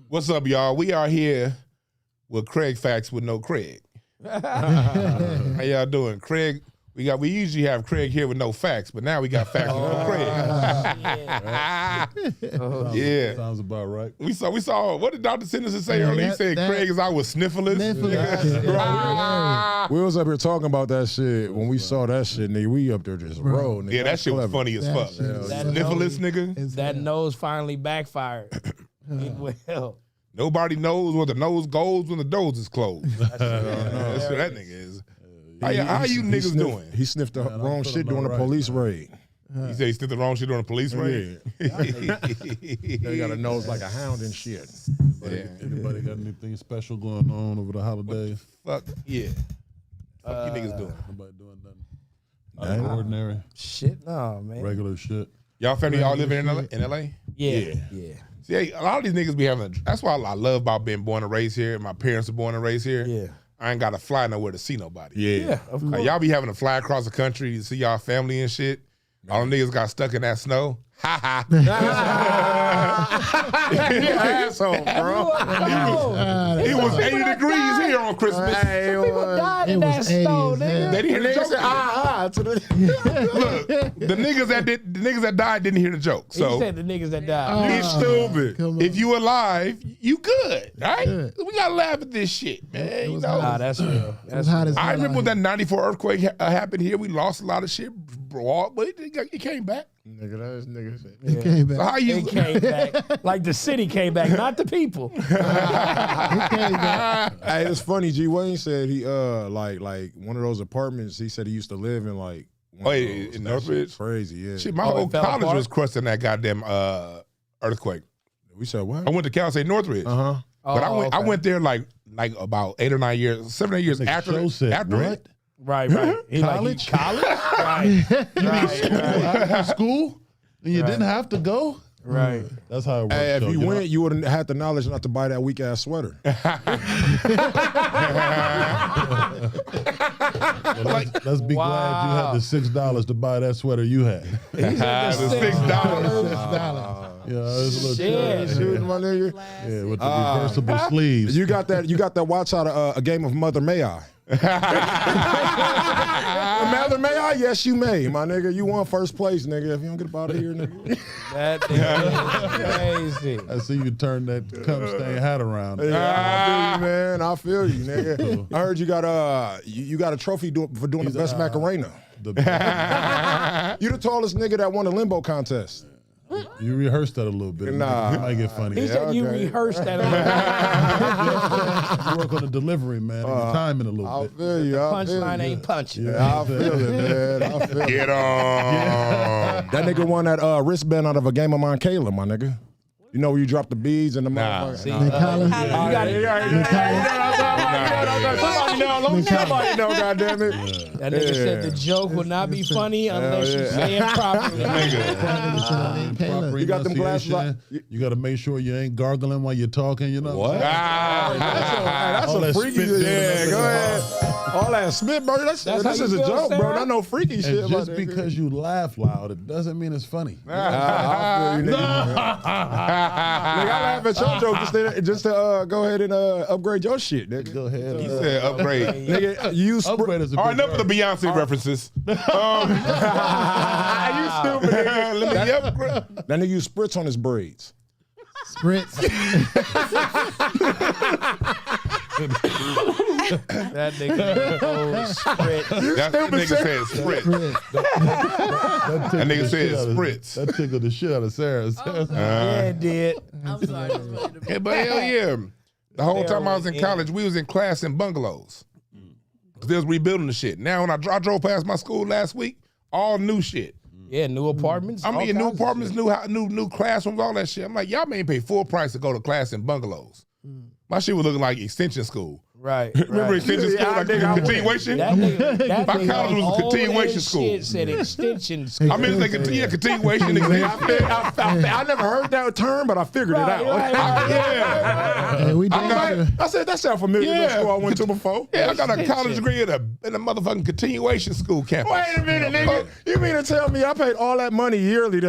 What's up, y'all? We are here with Kraig Facts with no Kraig. How y'all doing? Kraig, we usually have Kraig here with no facts, but now we got facts with no Kraig. Yeah. Sounds about right. We saw what did Dr. Henderson say earlier? He said Kraig is out with snifflers. We was up here talking about that shit. When we saw that shit, nigga, we up there just rolled. Yeah, that shit was funny as fuck. Snifflers, nigga. That nose finally backfired. Well, nobody knows where the nose goes when the nose is closed. That's what that nigga is. How you niggas doing? He sniffed the wrong shit during a police raid. He said he sniffed the wrong shit during a police raid? They got a nose like a hound and shit. Anybody got anything special going on over the holidays? Fuck yeah. Fuck you niggas doing? Nobody doing nothing. Out of ordinary. shit, no, man. Regular shit. Y'all family all live in LA? Yeah. See, a lot of these niggas be having, that's why I love about being born and raised here. My parents were born and raised here. Yeah. I ain't got to fly nowhere to see nobody. Yeah, of course. Like, y'all be having to fly across the country to see y'all family and shit. All them niggas got stuck in that snow. Ha ha. Asshole, bro. It was 80 degrees here on Christmas. Some people died in that snow, nigga. They didn't hear the joke. Look, the niggas that died didn't hear the joke. He So said the niggas that died. it's stupid. If you alive, you good, right? We gotta laugh at this shit, man. You know? Nah, that's real. That's hot as I hell remember when out that '94 earthquake happened here. We lost a lot of shit, but it came back. Nigga, that nigga said. here. It came back. So how you? It came back. Like the city came back, not the people. It came back. Hey, it's funny. G. Wayne said he like one of those apartments. He said he used to live in like. Oh, yeah, in Northridge? Crazy, yeah. Shit, my whole college was crushed in that goddamn earthquake. We said what? I went to Cal State Northridge, Uh huh. but I went there like about 8 or 9 years, 7 or 8 years after it. Right. He College? College? Right. School? And you didn't have to go? Right. That's how it works. Hey, if though, you know? went, you wouldn't have the knowledge not to buy that weak ass sweater. Well, let's be glad you had the $6 to buy that sweater you had. He said the $6. Yeah, it's a little Shit. Shooting my nigga. Yeah, with the reversible sleeves. You got that watch out of a game of Mother May I. Mother May I? Yes, you may, my nigga. You won first place, nigga. If you don't get up out of here, nigga. That thing is crazy. I see you turn that cum stain hat around. Yeah, I feel you, man. I feel you, nigga. I heard you got a trophy for doing the best Macarena. You the tallest nigga that won a limbo contest. You rehearsed that a little bit. Nah. It might get funny. He said you rehearsed that. You work on the delivery, man, and the timing a little I bit. feel you. Punchline ain't punching. Yeah, I feel it, man. I feel it. Get on. That nigga won that wristband out of a game of Moncala, my nigga. You know where you drop the beads and the motherfucker. See, Nick Collins. you got it. Somebody know, goddammit. That nigga said the joke will not be funny unless you say it properly. Proper You got them glasses enunciation. You got to make sure you ain't gargling while you're talking. You know What? That's All a that freaky spit. Yeah, go ahead. All that spit, bro. This how is you a feel, joke, bro. Sarah? Not no freaky shit. And just about that, because you laugh loud, it doesn't mean it's funny. I feel you, nigga. Nigga, I laugh at your joke just to go ahead and upgrade your shit, nigga. Go ahead. He said upgrade. Nigga, you use Upgrade is a All right, big enough of the word. Beyonce references. You stupid nigga. Let me upgrade. that nigga use spritz on his braids. Spritz. That nigga sprit. That nigga said spritz. That nigga said spritz. That tickled the shit out of Sarah. Yeah, it did. I'm sorry. That's what it Yeah, but hell yeah. The whole time I was in college, we was in class in bungalows. Cause they was rebuilding the shit. Now when I drove past my school last week, all new shit. Yeah, new apartments. I mean, all new kinds of apartments, shit. new classrooms, all that shit. I'm like, y'all may pay full price to go to class in bungalows. My shit was looking like extension school. Right. Remember extension school, like continuation? My college was a continuation school. Shit said extension school. I mean, it's like continuation. I never heard that term, but I figured it out. Yeah. Hey, we did I said, that sounds familiar to the school I went to before. Yeah, I got a college degree in a motherfucking continuation school campus. Wait a minute, nigga. You mean to tell me I paid all that money yearly?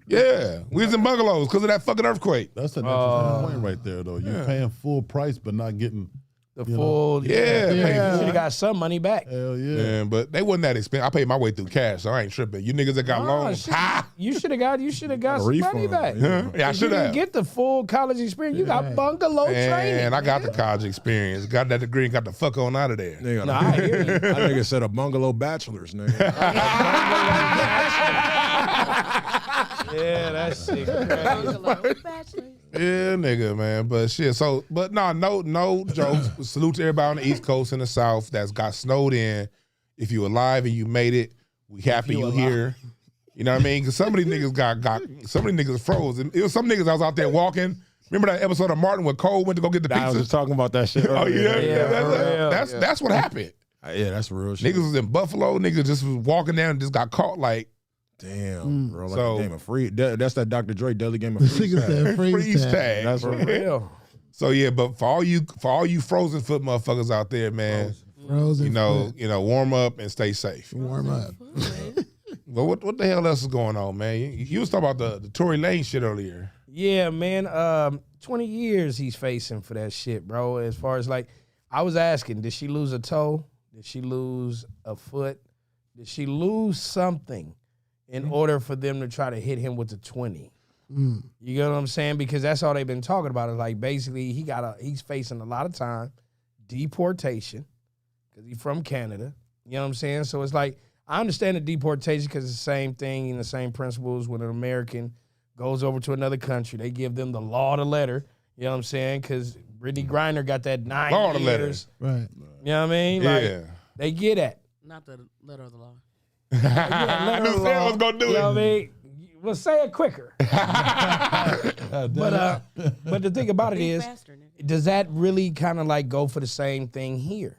Yeah, we was in bungalows because of that fucking earthquake. That's an interesting point right there, though. You're paying full price, but not getting the full. Yeah. You should have got some money back. hell yeah. Yeah, but they wasn't that expensive. I paid my way through cash, so I ain't tripping. You niggas that got loans, You should have got some money back. Yeah, I should You have. didn't get the full college experience. You got bungalow training. And I got the college experience, got that degree, and got the fuck on out of there. Nigga, No, I hear you. that nigga said a bungalow bachelor's, nigga. Yeah, that's sick. Yeah, nigga, man. But shit, so, but no jokes. Salute to everybody on the East Coast and the South that's got snowed in. If you alive and you made it, we happy you here. You know what I mean? Because some of these niggas some of these niggas froze. And it was some niggas I was out there walking. Remember that episode of Martin when Cole went to go get the pizza? I was just talking about that shit earlier. Oh, yeah. That's what happened. Yeah, that's real shit. Niggas was in Buffalo. Niggas just was walking down and just got caught like. Damn, bro. Like So- a game of free. That's that Dr. Dre Deadly Game of Freeze Nigga said tag. freeze tag. tag. That's For real. real. So yeah, but for all you frozen foot motherfuckers out there, man, Frozen you know, warm up and stay safe. warm up. But what the hell else is going on, man? You was talking about the Tory Lane shit earlier. Yeah, man. 20 years he's facing for that shit, bro. As far as like, I was asking, did she lose a toe? Did she lose a foot? Did she lose something in order for them to try to hit him with the 20? You get what I'm saying? Because that's all they've been talking about. Is like basically he's facing a lot of time, deportation, because he's from Canada. You know what I'm saying? So it's like, I understand the deportation because it's the same thing and the same principles when an American goes over to another country. They give them the law to letter. You know what I'm saying? Because Brittany Griner got that 9 Law to letter. years. Right. You know what I mean? Yeah. Like, they get at. Not the letter of the law. I knew Sam was gonna do You know what I it. mean? Well, say it quicker. But the thing about it Be is, faster, nigga. does that really kind of like go for the same thing here?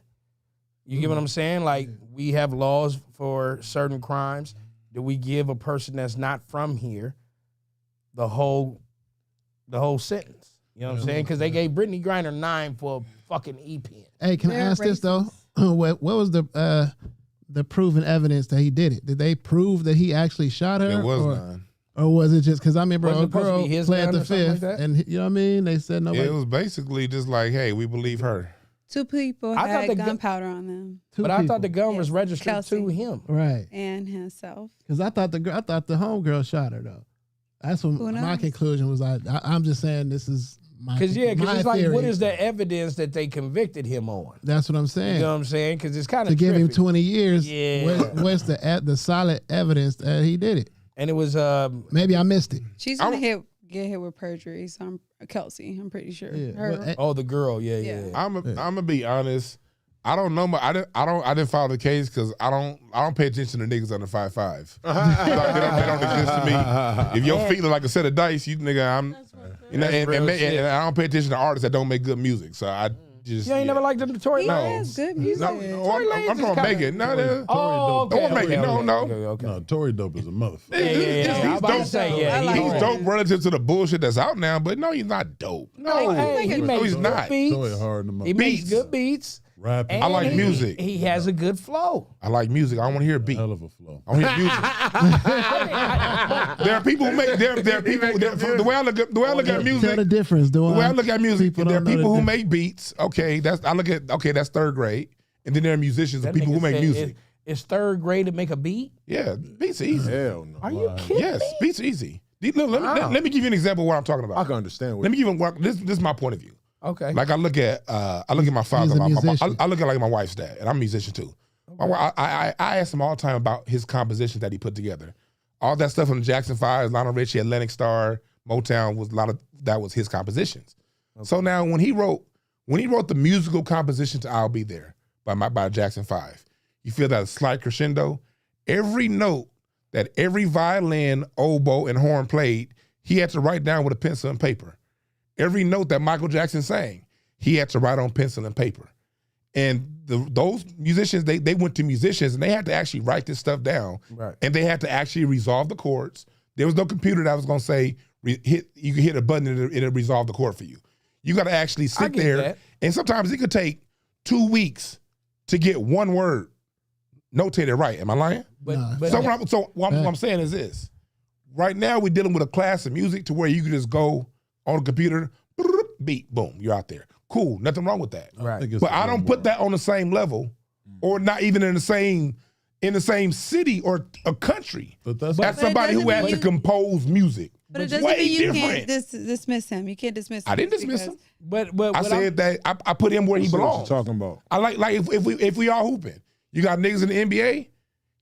You get what I'm saying? Like, we have laws for certain crimes. Do we give a person that's not from here the whole sentence? You know what I'm saying? Because they gave Brittany Griner 9 for a fucking E-pen. Hey, can I They're ask this though? racist. What was the proven evidence that he did it? Did they prove that he actually shot her? There was or, none. Or was it just because I remember Was it a supposed to girl be his pled gun the or something like fifth, that? and you know what I mean? They said nobody. It was basically just like, hey, we believe her. 2 people I thought had the gu- gunpowder on them two But I thought the people. gun was Yes, registered Kelsey. to him. right, and himself. because I thought the homegirl shot her though. That's what Who my knows? conclusion was. I'm just saying this is my Because my it's like, theory. what is the evidence that they convicted him on? That's what I'm You saying. know what I'm saying? Because it's kind To of give him trippy. 20 years, Yeah. what's the solid evidence that he did it? And it was Maybe I missed it. She's gonna get hit with perjury. So Kelsey, I'm pretty sure. Yeah, Her. but, the girl, yeah. I'm gonna be honest. I don't know. I didn't follow the case because I don't pay attention to niggas under 5'5". they don't exist to me. If your feet look like a set of dice, you nigga, and I don't pay attention to artists that don't make good music. So I just You ain't never liked the Tory He Lanez? has good music. No, I'm talking Megan. No, Oh, okay. Don't make it. No. Okay. No, Tory Dope is a motherfucker. Yeah. I was about to say, yeah. I like He's that. dope relative to the bullshit that's out now, but no, he's not dope. No, Hey, he no, makes he's good not. beats. Tory hard in the He motherfucker. makes Beats. good beats. Rapping. I like and music. He has a good flow. I like music. I don't want to hear a beat. Hell of a flow. I want to hear music. There are people who make there are people the way I look at Tell music. the difference. The way I look at music, People there are don't know people the who difference. make beats. Okay, that's third grade, and then there are musicians and That people who nigga make said music. It's third grade to make a beat? Yeah, beats are easy. Hell no. Are you kidding Yes, me? beats are easy. Let me give you an example of what I'm talking I about. can understand what Let me give you this is my point of view. Okay. Like I look at my father. He's a musician. I look at like my wife's dad, and I'm a musician too. I ask him all the time about his compositions that he put together. All that stuff from the Jackson 5, Lionel Richie, Atlantic Star, Motown was a lot of that was his compositions. So now when he wrote the musical composition to "I'll Be There" by Jackson 5, you feel that slight crescendo. Every note that every violin, oboe, and horn played, he had to write down with a pencil and paper. Every note that Michael Jackson sang, he had to write on pencil and paper. And those musicians, they went to musicians and they had to actually write this stuff down. Right. And they had to actually resolve the chords. There was no computer that was going to say, you can hit a button and it'll resolve the chord for you. You got to actually sit there. That. And sometimes it could take 2 weeks to get one word notated right. Am I lying? But What I'm saying is this. Right now, we're dealing with a class of music to where you can just go on the computer, beat, boom, you're out there. Cool, nothing wrong with that. Right. But I don't put that on the same level, or not even in the same city or a country. But that's That's somebody who has to compose music. But it doesn't way mean you different. can't dismiss him. You can't dismiss him. I didn't dismiss him. But I said that I put him where he What you belongs. talking about? I like if we all hooping. You got niggas in the NBA,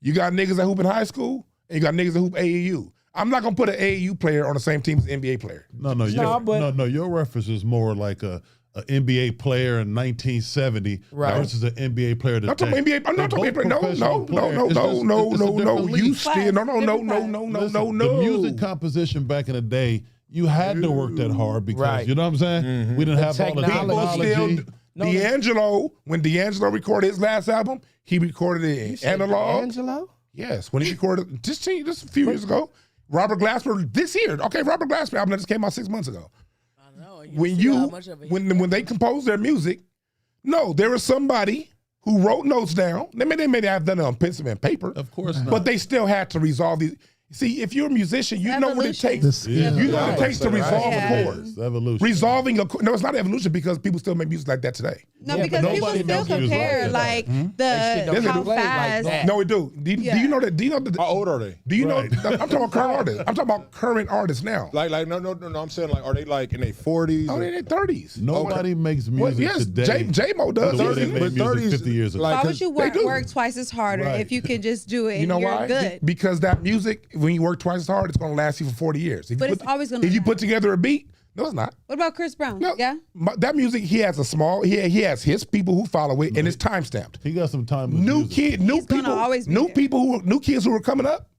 you got niggas that hoop in high school, and you got niggas that hoop AAU. I'm not gonna put an AAU player on the same team as an NBA player. No. Your reference is more like a NBA player in 1970 versus an NBA player today. I'm talking NBA. I'm not talking NBA. No. You still no. The music composition back in the day, you had to work that hard because you know what I'm saying. Mm-hmm. We didn't have all the technology. D'Angelo, when D'Angelo recorded his last album, he recorded it in analog. D'Angelo? Yes, when he recorded just a few years ago. Robert Glasper this year. Okay, Robert Glasper album that just came out 6 months ago. I know. When they composed their music, no, there was somebody who wrote notes down. They may have done it on pencil and paper. Of course not. But they still had to resolve these. See, if you're a musician, you know what it takes. Yeah. You know what it takes to resolve a chord. It's evolution. Resolving no, it's not evolution because people still make music like that today. No, Yeah, because but people nobody still knows music compare like that. like They how do play like fast. that. No, it do. Do you know that? Do you know that? How old are they? Do you know? I'm talking about current artists. I'm talking about current artists now. No. I'm saying like, are they like in their 40s? Oh, they're in their 30s. Nobody makes Well, music yes, today. J-Mo does. the way they 30s, made but music 50 years ago. like- Why would you They do. work twice as harder Right. if you can just do it? You know and you're why? good. Because that music, when you work twice as hard, it's going to last you for 40 years. But it's always gonna If you last. put together a beat, no, it's not. What about Chris Brown? No, Yeah. that music, he has he has his people who follow it, and it's time stamped. He got some time. New kids who are coming up,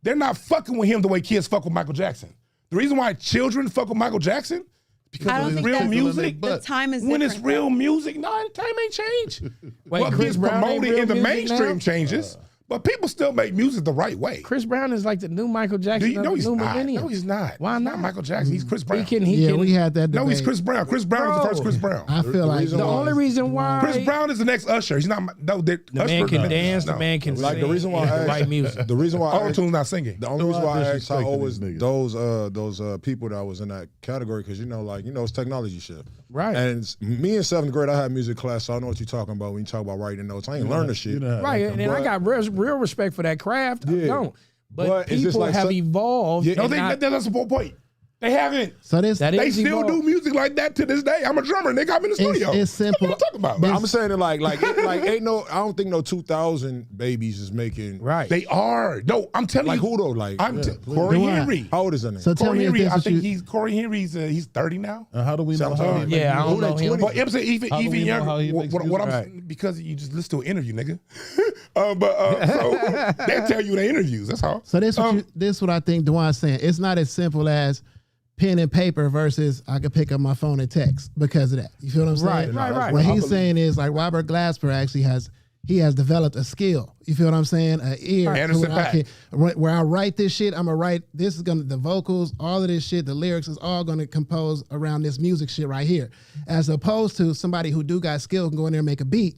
they're not fucking with him the way kids fuck with Michael Jackson. The reason why children fuck with Michael Jackson I because don't it's think real that's music. the time is When it's different. real music, no, the time ain't changed. Wait, What Chris gets Brown ain't promoted real in the music mainstream now? changes, but people still make music the right way. Chris Brown is like the new Michael Jackson. Do you know of he's the new not? millennium. No, he's not. Why He's not? Michael Jackson. He's Chris Brown. He can. We had that debate. No, he's Chris Brown. Chris Brown is the first Chris Brown. I feel like reason The why- only reason why Chris Brown is the next Usher. He's not. No, the man can dance, No. the man can Like sing, the reason why and I write music. The reason why I asked, Auto-tune's not singing. the only reason why I asked how disrespecting old was these niggas. those people that was in that category because it's technology shit. Right. And me in 7th grade, I had music class, so I know what you're talking about when you talk about writing notes. I ain't learned the shit. Right, and I got real respect for that craft. I Yeah. don't. But But it's just people like have so- evolved. Yeah, No, and that's the whole point. They haven't. so this. That They is still evolved. do music like that to this day. I'm a drummer and they got me in the studio. It's simple. What I'm talking about. But I'm saying it like ain't no. I don't think no 2000 babies is making. Right. They are. No, I'm telling Like you. who though? Like Corey Do I? Henry. how old is that nigga? So tell Corey me if Henry. this I is think you. Corey Henry's he's 30 now. And how do we know Sounds how hard. he makes Yeah, I don't music? know him. But I'm saying even How do we know younger. how he makes What music? I'm Right. because you just listen to an interview, nigga. So they tell you in the interviews. That's all. So this what I think Dewan's saying. It's not as simple as pen and paper versus I could pick up my phone and text because of that. You feel what I'm saying? Right. What he's saying is like Robert Glasper actually has developed a skill. You feel what I'm saying? An ear. Anderson to where I write this shit, I'm gonna write this is gonna the vocals, all of this shit, the lyrics is all gonna compose around this music shit right here. As opposed to somebody who do got skill can go in there and make a beat.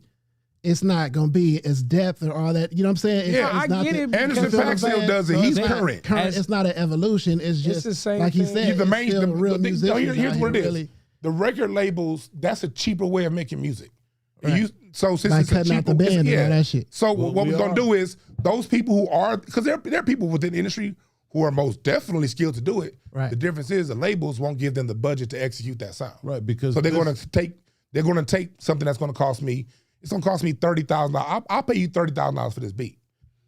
It's not gonna be as depth or all that. You know what I'm saying? Yeah, I get it. Anderson because- Paak still does it. So He's it's not current. It's not an evolution. It's just the same like he thing. said. He's the it's main. still real musicians Here's out what it here, is. really. The record labels. That's a cheaper way of making music. So since Like it's a cutting out cheaper, the band and all that shit. So Well, what we we're gonna are. do is those people who are because there are people within the industry who are most definitely skilled to do it. Right. The difference is the labels won't give them the budget to execute that sound. Right, because So they're this- gonna take something that's gonna cost me. It's gonna cost me $30,000. I'll pay you $30,000 for this beat.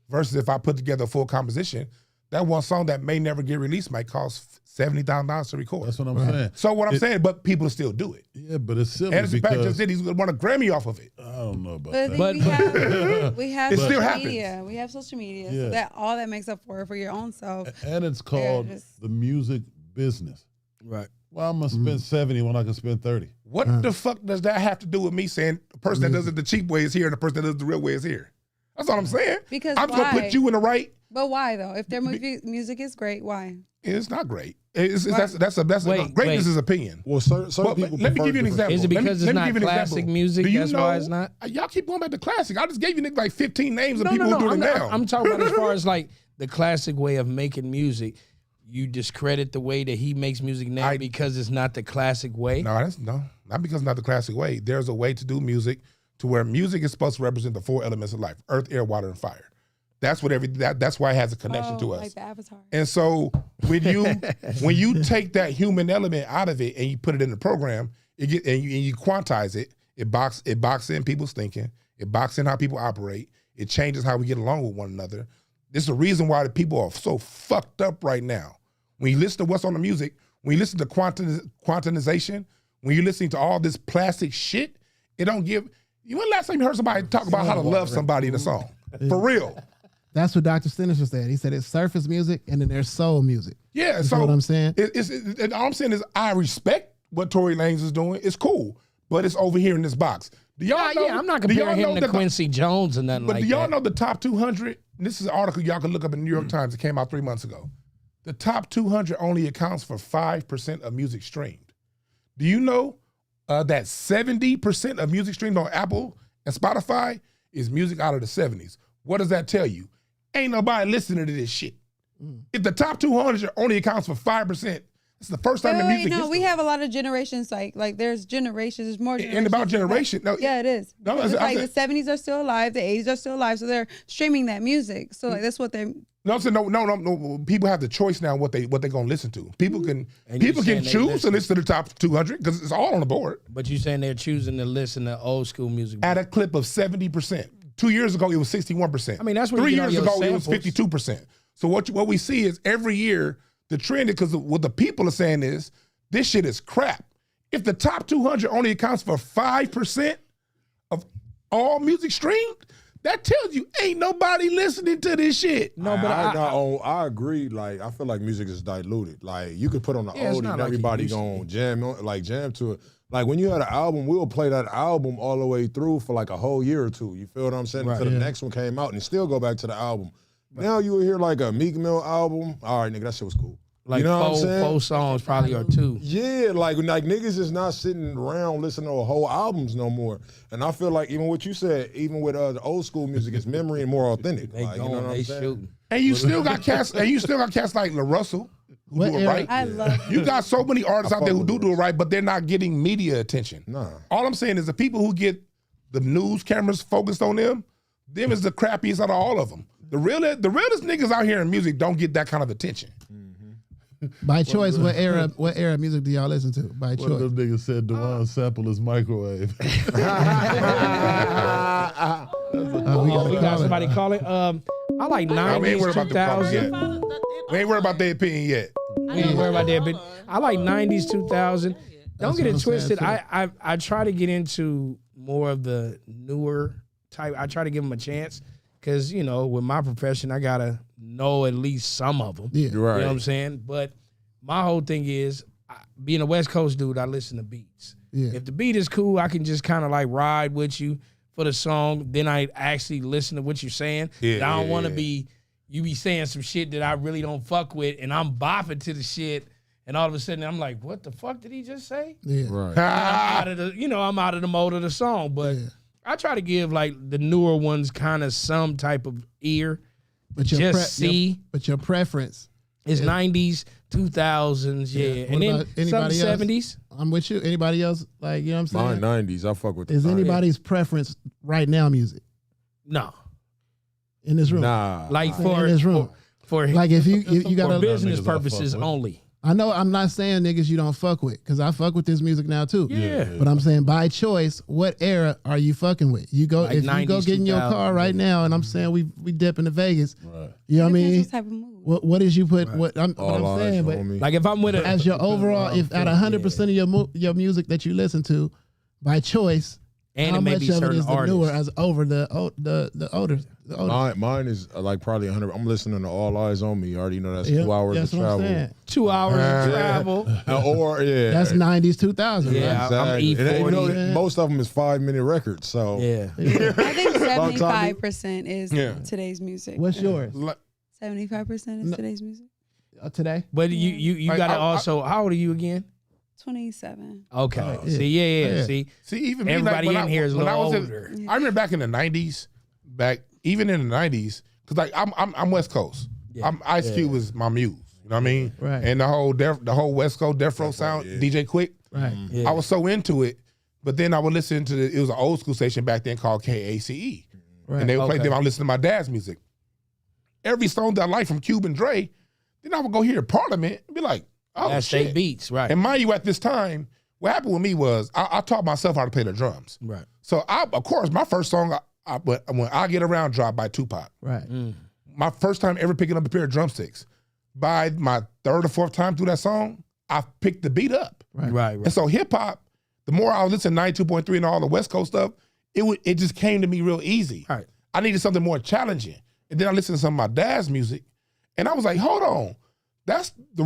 Versus if I put together a full composition, that one song that may never get released might cost $70,000 to record. That's what I'm saying. So what I'm saying, but people still do it. Yeah, but it's silly Anderson Paak because just did. He's gonna won a Grammy off of it. I don't know about But, that. we have It social still happens. media. We have social media. Yeah. So that all that makes up for your own self. And it's called just- the music business. Right. Well, I'm gonna spend 70 when I can spend 30. What the fuck does that have to do with me saying the person that does it the cheap way is here and the person that does it the real way is here? That's all I'm saying. Because I'm gonna put you in the right. But why though? If their music is great, why? It's not great. Greatness is opinion. Well, certain people. Let me give you an example. Is it because it's not classic music? That's why it's not. Y'all keep going back to classic. I just gave you niggas like 15 names of people who do it now. I'm talking about as far as like the classic way of making music. You discredit the way that he makes music now because it's not the classic way? No, not because it's not the classic way. There's a way to do music to where music is supposed to represent the 4 elements of life: earth, air, water, and fire. That's what that's why it has a connection to us. Like the Avatar. And so when you take that human element out of it and you put it in the program, and you quantize it, it boxes in people's thinking, it boxes in how people operate, it changes how we get along with one another. This is the reason why the people are so fucked up right now. When you listen to what's on the music, when you listen to quantization, when you're listening to all this plastic shit, it don't give. When the last time you heard somebody talk about how to love somebody in a song? For real. That's what Dr. Sinister said. He said it's surface music and then there's soul music. Yeah, so what I'm saying. All I'm saying is I respect what Tory Lanez is doing. It's cool, but it's over here in this box. Do y'all know? Yeah, I'm not comparing him to Quincy Jones and nothing like that. But do y'all know the top 200? This is an article y'all can look up in the New York Times. It came out 3 months ago. The top 200 only accounts for 5% of music streamed. Do you know that 70% of music streamed on Apple and Spotify is music out of the 70s? What does that tell you? Ain't nobody listening to this shit. If the top 200 only accounts for 5%, it's the first time in music history. We have a lot of generations. Like there's generations. There's more generations. And about generation. No, yeah, it is. No, it's like the 70s are still alive. The 80s are still alive. So they're streaming that music. So like that's what they're. No. People have the choice now what they're gonna listen to. People can choose to listen to the top 200 because it's all on the board. But you saying they're choosing to listen to old school music at a clip of 70%. 2 years ago it was 61%. I mean that's what 3 years ago it was 52%. So what we see is every year the trend, because what the people are saying is this shit is crap. If the top 200 only accounts for 5% of all music streamed, that tells you ain't nobody listening to this shit. No, but I agree. Like I feel like music is diluted. Like you could put on the oldie and everybody gonna jam to it. Like when you had an album, we'll play that album all the way through for like a whole year or two. You feel what I'm saying? Until the next one came out and still go back to the album. Now you will hear like a Meek Mill album. All right, nigga, that shit was cool. Like you know what I'm saying? 4 songs probably or 2. Yeah, like niggas is not sitting around listening to whole albums no more. And I feel like even what you said, even with the old school music, it's memory and more authentic. They like, going, you know what they I'm saying? shooting. And you still got cats. Like LaRussell who do it right. I love. You got so many artists out there who do it right, but they're not getting media attention. Nah. All I'm saying is the people who get the news cameras focused on them is the crappiest out of all of them. The realest niggas out here in music don't get that kind of attention. By choice, what era of music do y'all listen to? By choice. One of them niggas said Dewan sample is microwave. We got somebody calling. I like 90s, we ain't worried about 2000. We ain't worried about their opinion yet. We ain't worried about that, but I like 90s, 2000. Don't get it twisted. I try to get into more of the newer type. I try to give them a chance because, you know, with my profession, I got to know at least some of them. Yeah. Right. You know what I'm saying? But my whole thing is, being a West Coast dude, I listen to beats. Yeah. If the beat is cool, I can just kind of like ride with you for the song. Then I actually listen to what you're saying. I don't want to be, you be saying some shit that I really don't fuck with, and I'm bopping to the shit, and all of a sudden I'm like, what the fuck did he just say? Yeah. Right. I'm out of the mode of the song. But I try to give like the newer ones kind of some type of ear. But your preference is 90s, 2000s, yeah. And then some 70s. I'm with you. Anybody else? Like, you know what I'm saying? Mine 90s. I fuck with. Is anybody's preference right now music? No. In this room? Nah. Like in this room. For like if you got for business purposes only. I know I'm not saying niggas you don't fuck with, because I fuck with this music now too. Yeah. But I'm saying by choice, what era are you fucking with? You go like if 90s, you go get in your car right now, and I'm saying we dip into Vegas. Right. You know what I mean? What type of mood? What did you put? Right. What I'm saying, but like if I'm with it as your overall, if at 100% of your music that you listen to, by choice, And How it may much be of it certain is the artists. newer as over the older? Mine is like probably 100. I'm listening to All Eyes on Me. You already know that's Yeah, 2 hours that's of what I'm travel. saying. 2 hours of travel. Or yeah, That's 90s, 2000s. Yeah. Right? exactly. I'm And you know, E40. most of them is 5-minute records. So Yeah. I think Tommy? 75% is Yeah. today's music. What's yours 75% is today's music. today? But you Like, got to I- also, how old are you again? 27. Okay. yeah. See, yeah. Yeah. See, See, even me, everybody like, in here is a when I little was older. I remember back in the 90s, even in the 90s, because like I'm West Coast. Yeah. Ice Cube was my muse. You know what I mean? Right. And the whole West Coast Death Row sound, yeah. DJ Quick. Right. Yeah. I was so into it, but then I would listen to it was an old school station back then called KACE. Right. And they would play Okay. them. I listened to my dad's music. Every song that I like from Cube and Dre, then I would go hear Parliament and be like, oh That's shit. they beats, right? And mind you, at this time, what happened with me was I taught myself how to play the drums. Right. So of course, my first song, when I Get Around, dropped by Tupac. Right. My first time ever picking up a pair of drumsticks. By my third or fourth time through that song, I picked the beat up. Right. And so hip hop, the more I was listening to 92.3 and all the West Coast stuff, it just came to me real easy. Right. I needed something more challenging. And then I listened to some of my dad's music, and I was like, hold on, that's the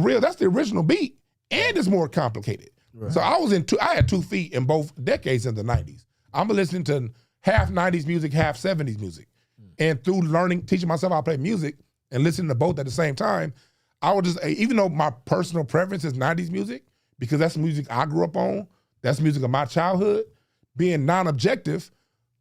original beat, and it's more complicated. Right. So I had 2 feet in both decades in the 90s. I'm listening to half 90s music, half 70s music. And through teaching myself how to play music and listening to both at the same time, I would just, even though my personal preference is 90s music, because that's the music I grew up on, that's the music of my childhood, being non-objective,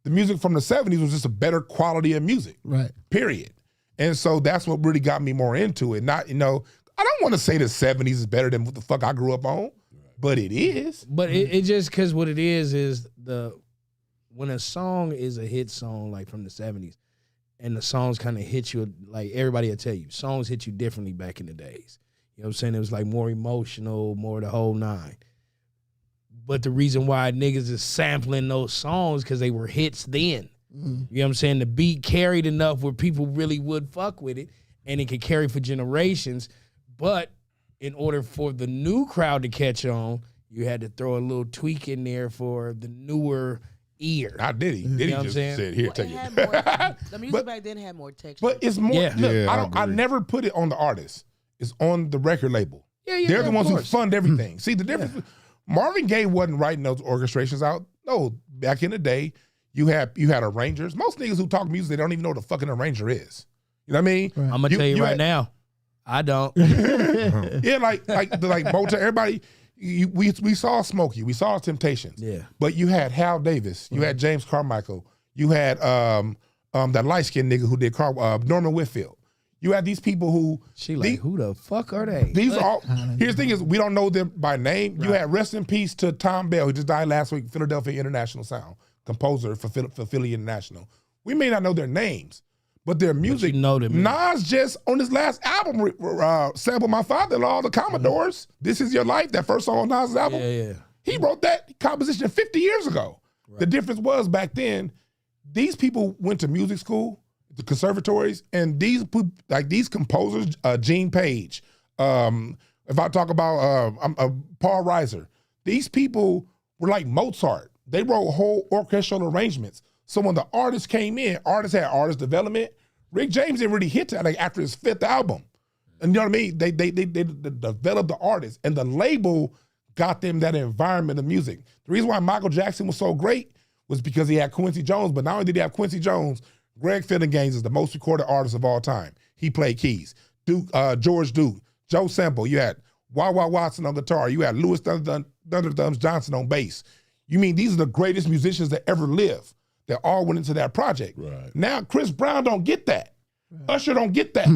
the music from the 70s was just a better quality of music. Right. Period. And so that's what really got me more into it. Not, I don't want to say the 70s is better than what the fuck I grew up on, but it is. But it just, because what it is when a song is a hit song, like from the 70s, and the songs kind of hit you, like everybody will tell you, songs hit you differently back in the days. You know what I'm saying? It was like more emotional, more the whole nine. But the reason why niggas is sampling those songs because they were hits then. You know what I'm saying? The beat carried enough where people really would fuck with it, and it could carry for generations. But in order for the new crowd to catch on, you had to throw a little tweak in there for the newer ear. Not Diddy. Diddy know what I'm just saying? said, here, Well, take it it. had more, the music back then had more texture. But it's more, Yeah. look, Yeah, I I agree. never put it on the artist. It's on the record label. Yeah, They're the of ones who course. fund everything. See, the difference, Marvin Gaye wasn't writing those orchestrations out. No, back in the day, you had arrangers. Most niggas who talk music, they don't even know what a fucking arranger is. You know what I mean? Right. I'm gonna tell you right had- now, I don't. Yeah, like Motown, everybody, we saw Smokey, we saw Temptations. Yeah. But you had Hal Davis, you had James Carmichael, you had that light-skinned nigga who did Norman Whitfield. You had these people who She like, who the fuck are they? these are all, here's the thing is we don't know them by name. You had rest in peace to Tom Bell, who just died last week, Philadelphia International Sound, composer for Philly International. We may not know their names, but their music. you know them. Nas just on his last album sampled My Father-in-Law, the Commodores. This Is Your Life, that first song on Nas' album. Yeah. He wrote that composition 50 years ago. The difference was back then, these people went to music school, the conservatories, and these composers, Gene Page, if I talk about Paul Reiser, these people were like Mozart. They wrote whole orchestral arrangements. So when the artists came in, artists had artist development. Rick James didn't really hit that after his 5th album. And you know what I mean? They developed the artists, and the label got them that environment of music. The reason why Michael Jackson was so great was because he had Quincy Jones, but not only did he have Quincy Jones, Greg Finnegan's is the most recorded artist of all time. He played keys. George Duke, Joe Sample, you had Wah-Wah Watson on guitar, you had Louis Thunder Thumbs Johnson on bass. You mean these are the greatest musicians that ever lived that all went into that project. Right. Now Chris Brown don't get that. Usher don't get that.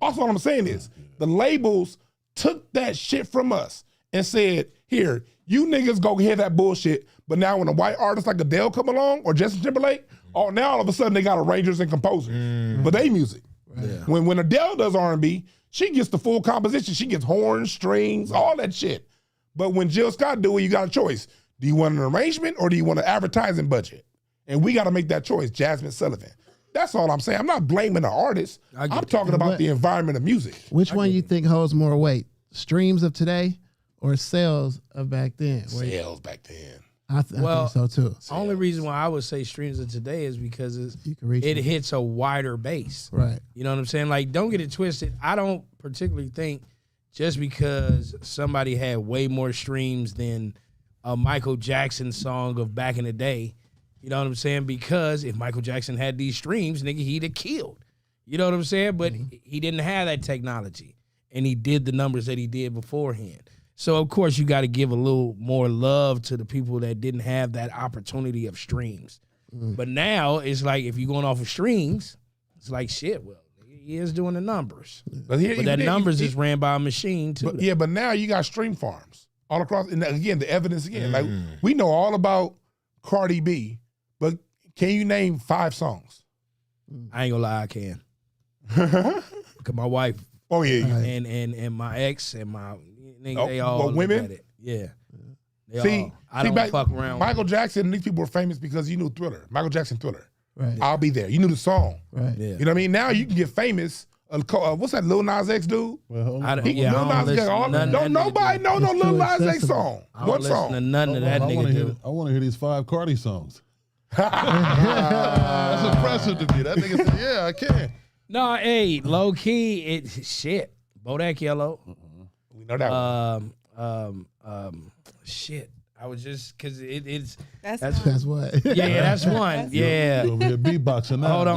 Also what I'm saying is the labels took that shit from us and said, here, you niggas go hear that bullshit, but now when a white artist like Adele come along or Justin Timberlake, now all of a sudden they got arrangers and composers for their music. Yeah. When Adele does R&B, she gets the full composition. She gets horns, strings, all that shit. But when Jill Scott do it, you got a choice. Do you want an arrangement or do you want an advertising budget? And we got to make that choice, Jasmine Sullivan. That's all I'm saying. I'm not blaming the artist. I'm talking about the environment of music. Which one you think holds more weight? Streams of today or sales of back then? Sales back then. I think so too. Only reason why I would say streams of today is because it hits a wider base. Right. You know what I'm saying? Like, don't get it twisted. I don't particularly think just because somebody had way more streams than a Michael Jackson song of back in the day, you know what I'm saying? Because if Michael Jackson had these streams, nigga, he'd have killed. You know what I'm saying? But he didn't have that technology, and he did the numbers that he did beforehand. So, of course, you got to give a little more love to the people that didn't have that opportunity of streams. But now it's like if you're going off of streams, it's like, shit, well, he is doing the numbers. But that numbers is ran by a machine, too. But now you got stream farms all across. And again, the evidence again. Like, we know all about Cardi B, but can you name 5 songs? I ain't going to lie, I can. Because my wife and my ex and my... Nigga, they all women? at it. Yeah. I don't fuck around. Michael Jackson, these people were famous because you knew Thriller. Michael Jackson Thriller. Right. I'll Be There. You knew the song. Right. Yeah. You know what I mean? Now you can get famous. What's that Lil Nas X dude? Well, nobody know no Lil Nas X song. One song. To none of that nigga do. I want to hear these 5 Cardi songs. That's impressive to me. That nigga said, yeah, I can. No, hey, low key, it's shit. Bodak Yellow. We know that one. Shit. I was just because it's That's what. yeah, that's one. Yeah. You over here beatboxing now. Hold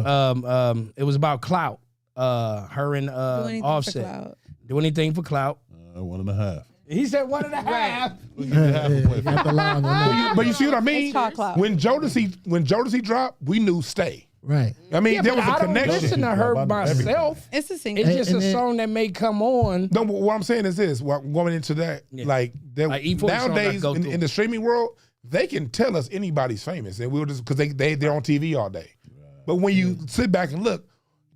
on. It was about clout. Her and Offset. Do anything for clout. 1.5. He said 1.5. We'll give you half a play for that. But you see what I mean? When Jodeci dropped, we knew Stay. Right. I mean, there was a connection. I don't listen to her myself. It's a single. It's just a song that may come on. No, but what I'm saying is this. Going into that, like nowadays in the streaming world, they can tell us anybody's famous, and we'll just because they're on TV all day. Right. But when you sit back and look,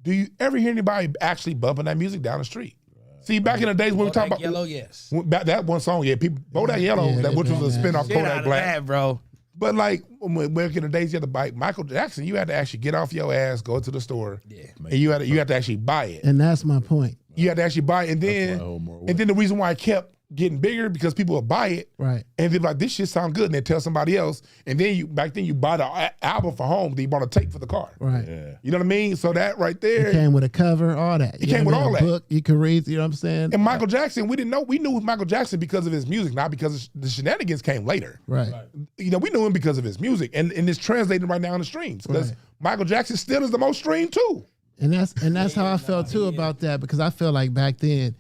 do you ever hear anybody actually bumping that music down the street? Right. See, back in the days when we talk about Yellow, yes, that one song, people Bodak Yellow, which was a spin-off Kodak Black, bro. But like back in the days, you had to buy Michael Jackson. You had to actually get off your ass, go to the store, and you had to actually buy it. And that's my point. You had to actually buy it, and then the reason why I kept getting bigger because people would buy it, right? And they're like, "This shit sound good," and they tell somebody else, and then back then you buy the album for home, then you bought a tape for the car, right? Yeah. You know what I mean? So that right there, it came with a cover, all that. It came with all that. Book you could read. You know what I'm saying? And Michael Jackson, we didn't know. We knew Michael Jackson because of his music, not because the shenanigans came later. Right. You know, we knew him because of his music, and it's translated right now in the streams because Michael Jackson still is the most streamed too. And that's how I felt too about that, because I felt like back then,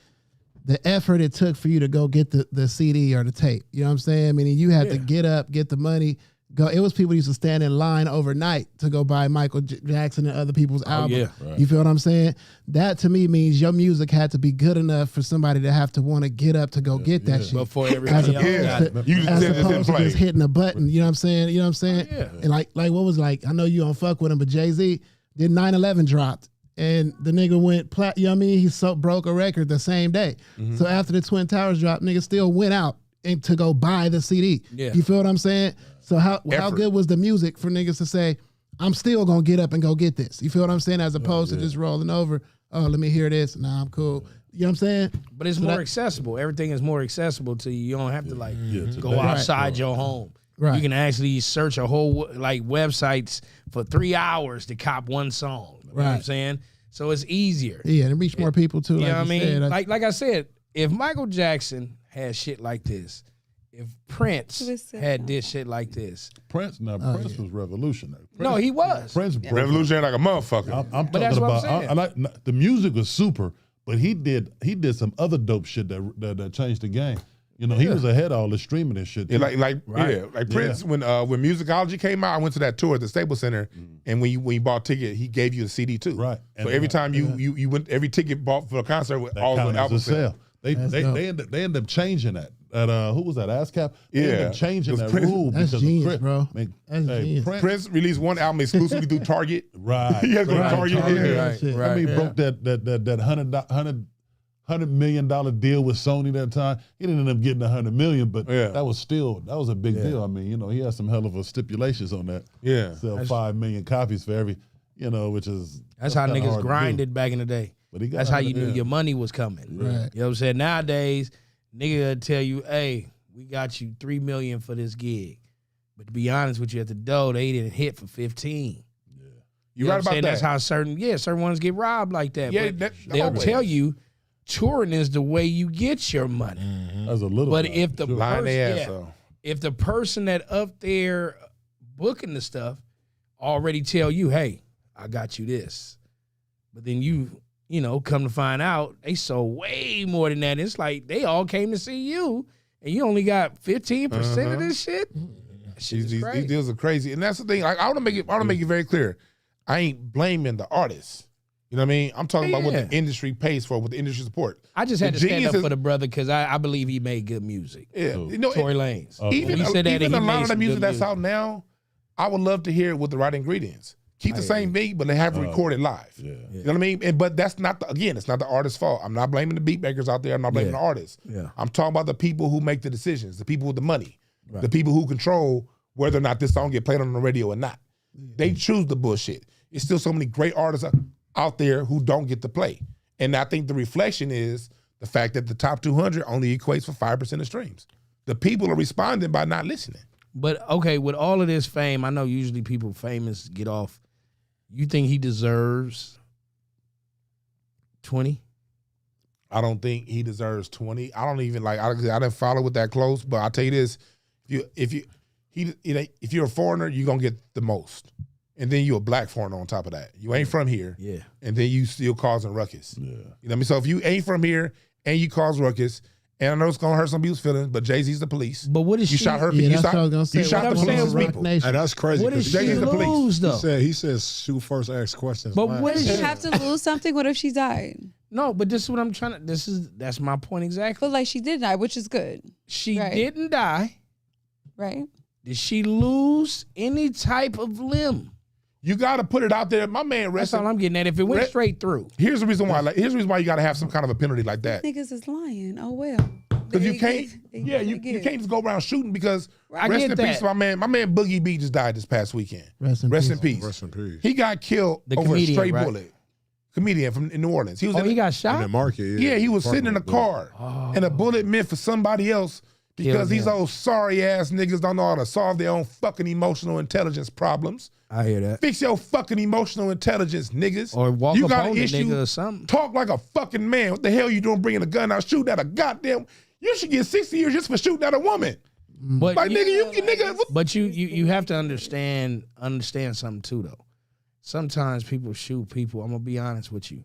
the effort it took for you to go get the CD or the tape. You know what I'm saying? I mean, you had to get up, get the money, go. It was people who used to stand in line overnight to go buy Michael Jackson and other people's albums. You feel what I'm saying? That to me means your music had to be good enough for somebody to have to want to get up to go get that shit. Before everybody as opposed to just hitting a button. You know what I'm saying? You know what I'm saying? Yeah. And like what was like, I know you don't fuck with him, but Jay-Z did 9/11 dropped. And the nigga went you know what I mean? He broke a record the same day. Mm-hmm. So after the Twin Towers dropped, nigga still went out and to go buy the CD. Yeah. You feel what I'm saying? So how good was the music for niggas to say, I'm still gonna get up and go get this? You feel what I'm saying? As opposed to just rolling over, oh, let me hear this. Nah, I'm cool. You know what I'm saying? But it's more accessible. Everything is more accessible to you. You don't have to go outside your home. Right. You can actually search a whole websites for 3 hours to cop one song. You know what I'm saying? So it's easier. Yeah, and reach more people too. You know what I mean? Said. Like I said, if Michael Jackson had shit like this, if Prince had this shit like this. Prince was revolutionary. No, he was. Prince revolutionary like a motherfucker. I'm talking about the music was super, but he did some other dope shit that changed the game. You know, he was ahead of all the streaming and shit. Yeah, like Prince, when Musicology came out, I went to that tour at the Staples Center, and when you bought a ticket, he gave you a CD too. Right. So every time you went, every ticket bought for a concert with all the albums sale. They ended up changing that. Who was that? ASCAP? They ended up changing that rule that's because genius, of Prince. bro. That's genius. Prince released one album exclusively through Target. Right. He had to go to Target. I mean, he broke that $100 million deal with Sony that time. He didn't end up getting $100 million, but that was a big deal. I mean, you know, he had some hell of a stipulations on that. Yeah. Sell 5 million copies for every, you know, which is that's how niggas grinded back in the day. But that's how you knew your money was coming. Right. You know what I'm saying? Nowadays, nigga tell you, hey, we got you $3 million for this gig. But to be honest with you, at the door, they didn't hit for 15. You're You know right what I'm about saying? that. That's how certain ones get robbed like that. Yeah, But that- they'll always. tell you touring is the way you get your money. That's a little. But bit, if the sure. Line person, their ass yeah, off. if the person that up there booking the stuff already tell you, hey, I got you this, but then you come to find out they sold way more than that. It's like they all came to see you, and you only got 15% of this shit. That shit is These crazy. deals are crazy, and that's the thing. Like, I want to make it very clear. I ain't blaming the artists. You know what I mean? I'm talking about what the industry pays for, what the industry support. I just had The to stand up genius for the brother because I believe he made good music. Yeah, Tory Lanez. Even He said that even he a lot made of the some music good that's music. out now, I would love to hear it with the right ingredients. Keep the same beat, but they have it recorded live. Yeah. You know what I mean? But that's not it's not the artist's fault. I'm not blaming the beat makers out there. I'm not blaming the artists. Yeah. I'm talking about the people who make the decisions, the people with the money, the people who control whether or not this song get played on the radio or not. They choose the bullshit. It's still so many great artists out there who don't get to play. And I think the reflection is the fact that the top 200 only equates for 5% of streams. The people are responding by not listening. But okay, with all of this fame, I know usually people famous get off. You think he deserves 20? I don't think he deserves 20. I don't even I didn't follow it that close, but I'll tell you this: if you're a foreigner, you're gonna get the most, and then you're a black foreigner on top of that. You ain't from here, Yeah. and then you still causing ruckus. Yeah. You know what I mean? So if you ain't from here and you cause ruckus, and I know it's gonna hurt some people's feelings, but Jay-Z's the police. But what is You she? shot her. Yeah, you that's shot, what I was gonna say. you shot What the I'm saying, police's Rock people. Nation. And that's crazy. What is 'cause she Jay-Z's the police. lose though? he says shoot first, ask questions. But man. what Does is she she? have to lose something? What if she died? No, but this is what I'm trying to. That's my point exactly. But like she did die, which is good, She Right. didn't die. right? Did she lose any type of limb? You got to put it out there. My man, That's all I'm getting at. If it went Re- straight through, here's the reason why. Here's the reason why you got to have some kind of a penalty like that. Niggas is lying. Oh well. Because you can't, you can't just go around shooting because I rest get in that. peace, my man. My man Boogie B just died this past weekend. Rest in peace. Rest in peace. He got killed The over comedian, a stray right? bullet. Comedian from in New Orleans. He was oh, in he got In shot. the market, yeah, he was sitting in a Apartment, car, and a bullet meant for somebody else because Killed these him. old sorry ass niggas don't know how to solve their own fucking emotional intelligence problems. I hear that. Fix your fucking emotional intelligence, niggas. Or walk you up got on an the issue. nigga or something. Talk like a fucking man. What the hell you doing bringing a gun out shooting at a goddamn? You should get 60 years just for shooting at a woman. But Like nigga, nigga. What? But you have to understand something too though. Sometimes people shoot people. I'm gonna be honest with you.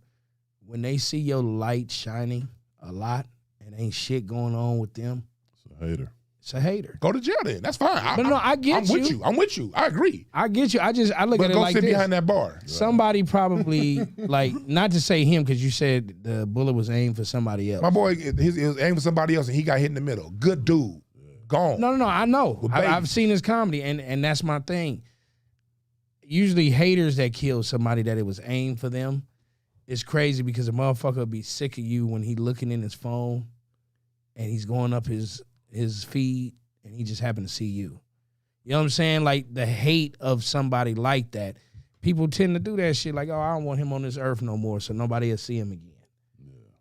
When they see your light shining a lot and ain't shit going on with them, It's a hater. it's a hater. Go to jail then. That's fine. But no, I get I'm with you. I'm with you. I agree. I get you. I look But at it go like sit this. behind that bar. Somebody probably like not to say him because you said the bullet was aimed for somebody else. My boy, it was aimed for somebody else and he got hit in the middle. Good dude. Gone. No, I know. With I've babies. seen his comedy, and that's my thing. Usually, haters that kill somebody that it was aimed for them, it's crazy because a motherfucker will be sick of you when he looking in his phone, and he's going up his feed, and he just happened to see you. You know what I'm saying? Like the hate of somebody like that. People tend to do that shit. Like, oh, I don't want him on this earth no more, so nobody will see him again.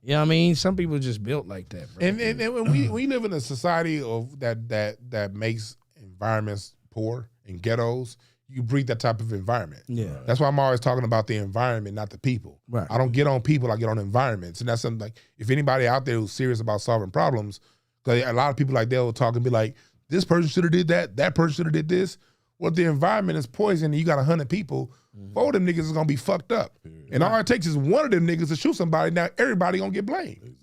You know what I mean? Some people are just built like that, bro. And when we live in a society of that makes environments poor and ghettos, you breed that type of environment. Yeah. That's why I'm always talking about the environment, not the people. Right. I don't get on people, I get on environments. And that's something like, if anybody out there who's serious about solving problems, because a lot of people like they'll talk and be like, this person should have did that person should have did this. Well, if the environment is poison and you got 100 people, 4 of them niggas is gonna be fucked up. And all it takes is one of them niggas to shoot somebody, now everybody gonna get blamed.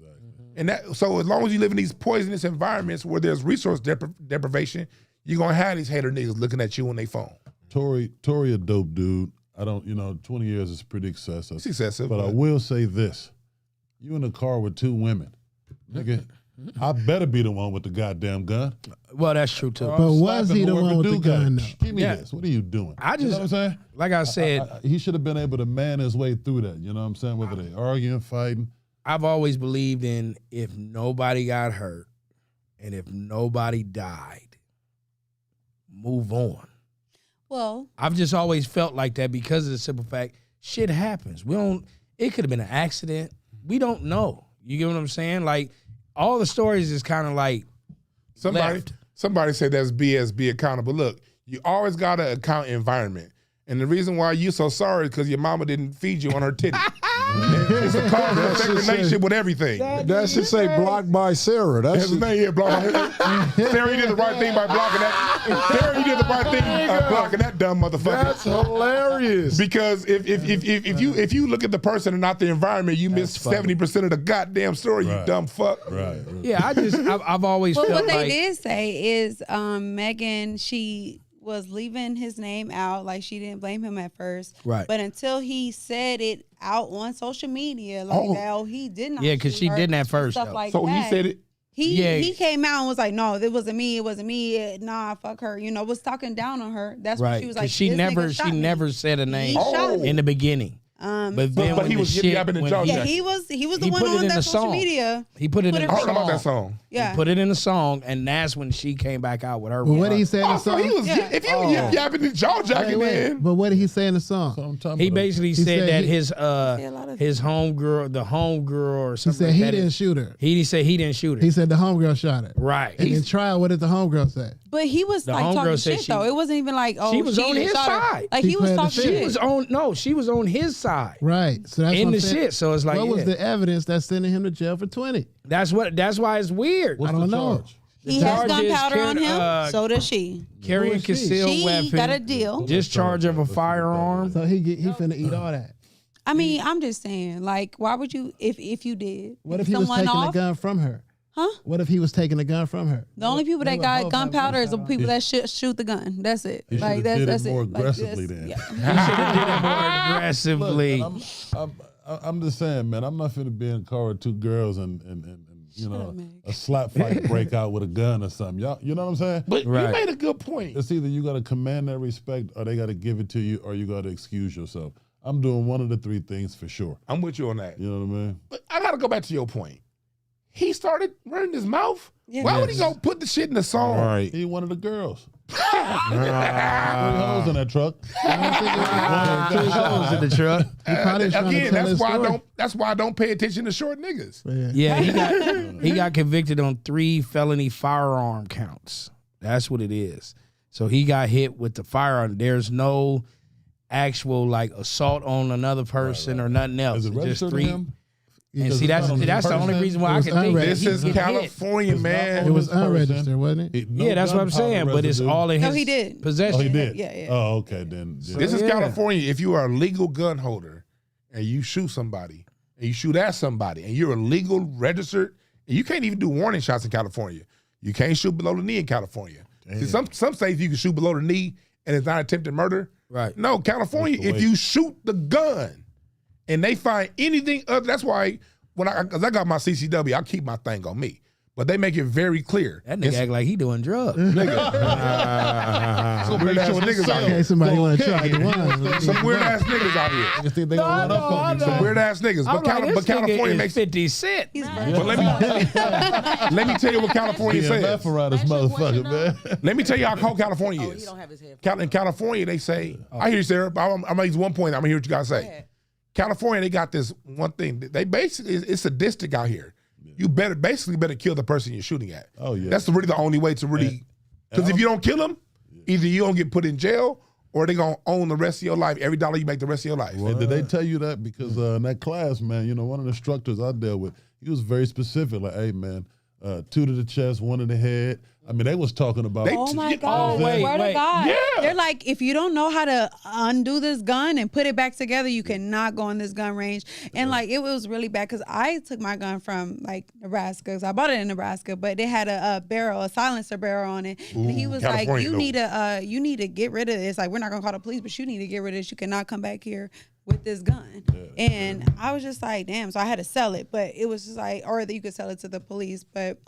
And so as long as you live in these poisonous environments where there's resource deprivation, you're gonna have these hater niggas looking at you on their phone. Tory a dope dude. I don't, 20 years is pretty excessive. It's excessive. But I will say this. You in a car with 2 women. Nigga, I better be the one with the goddamn gun. Well, that's true too. But was he the one with the gun, though? Give me Yeah. this. What are you doing? I You know just- what I'm saying? Like I said, He should have been able to man his way through that. You know what I'm saying? Whether they arguing, fighting. I've always believed in if nobody got hurt and if nobody died, move on. Well, I've just always felt like that because of the simple fact shit happens. It could have been an accident. We don't know. You get what I'm saying? Like all the stories is kind of like Somebody said that's BS. Be accountable. Look, you always gotta account environment. And the reason why you so sorry is because your mama didn't feed you on her titty. It's a cause and effect relationship with everything. That should say blocked by Sarah. That's the name here, blocked. Sarah, you did the right thing by blocking that. Sarah, you did the right thing blocking that dumb motherfucker. That's hilarious. Because if you look at the person and not the environment, you miss 70% of the goddamn story. You dumb fuck. Right. Yeah, I've always felt what like they did say is Megan, she was leaving his name out, like she didn't blame him at first, right? But until he said it out on social media, like that, he did not. Yeah, because she didn't at first. Stuff like so that. He said it. He came out and was like, "No, it wasn't me. It wasn't me. Nah, fuck her." Was talking down on her. That's what she was like. She never said a name in the beginning. But he was yapping and jaw. Yeah, he was the one on that social media. He put it in the song. About that song. Yeah, he put it in the song, and that's when she came back out with her. Well, what did he say in the song? If he was yapping and jaw jacking, man. But what did he say in the song? He basically said that his homegirl, the homegirl or something. He said he didn't shoot her. He said he didn't shoot her. He said the homegirl shot her. Right. And in trial, what did the homegirl say? But he was like talking shit though. It wasn't even like she was on his side. Like he was talking shit. She was on his side. Right. So that's in the shit. So it's like, what was the evidence that's sending him to jail for 20? That's why it's weird. I don't know. He has gunpowder on him. So does she. Carrying concealed weapon. She got a deal. Discharge of a firearm. So he finna eat all that. I mean, I'm just saying, like, why would you, if you did? What if he was taking the gun from her? Huh? What if he was taking the gun from her? The only people that got gunpowder is the people that shoot the gun. That's it. Like that's it. More aggressively then. Yeah. He should have did it more aggressively. Look, I'm just saying, man. I'm not finna be in a car with two girls and a slap fight break out with a gun or something. Y'all, you know what I'm saying? But you made a good point. It's either you got to command that respect, or they got to give it to you, or you got to excuse yourself. I'm doing one of the three things for sure. I'm with you on that. You know what I mean? But I got to go back to your point. He started running his mouth. Yeah, why would he go put the shit in the song? Right. He one of the girls. 3 holes in that truck. 3 holes in the truck. Again, that's why I don't pay attention to short niggas. Yeah, he got convicted on 3 felony firearm counts. That's what it is. So he got hit with the firearm. There's no actual like assault on another person or nothing else. Is it just 3? Him? And see, that's the only reason why I can think this is California, man. It was unregistered, wasn't it? Yeah, that's what I'm saying. But it's all in his possession. Oh, he did? Yeah. Oh, okay, then. This is California. If you are a legal gun holder and you shoot somebody, and you shoot at somebody, and you're a legal registered, and you can't even do warning shots in California. You can't shoot below the knee in California. See, some states you can shoot below the knee and it's not attempted murder. Right. No, California, if you shoot the gun and they find anything other, that's why because I got my CCW, I keep my thing on me. But they make it very clear. That nigga act like he doing drugs. Nigga. Some weird ass niggas out here. Somebody want to try the one. Some weird ass niggas out here. I think they gonna run up on me. Some weird ass niggas. But California makes 50 Cent. But let me tell you what California says. Around this motherfucker, man. Let me tell you how cold California is. He don't have his head. In California, they say, I hear you, Sarah, but I'm gonna use one point. I'm gonna hear what you guys say. California, they got this one thing. They basically, it's sadistic out here. You better kill the person you're shooting at. Oh yeah, that's really the only way to really. Because if you don't kill them, either you don't get put in jail or they gonna own the rest of your life. Every dollar you make the rest of your life. And did they tell you that? Because in that class, man, one of the instructors I dealt with, he was very specific. Like, hey, man, 2 to the chest, 1 to the head. I mean, they was talking about. Oh my God! Swear to God, they're like, if you don't know how to undo this gun and put it back together, you cannot go in this gun range. And like, it was really bad because I took my gun from like Nebraska, because I bought it in Nebraska, but it had a barrel, a silencer barrel on it. And he was like, you need to get rid of this. Like, we're not gonna call the police, but you need to get rid of this. You cannot come back here with this gun. And I was just like, damn. So I had to sell it, but it was just like, or that you could sell it to the police, but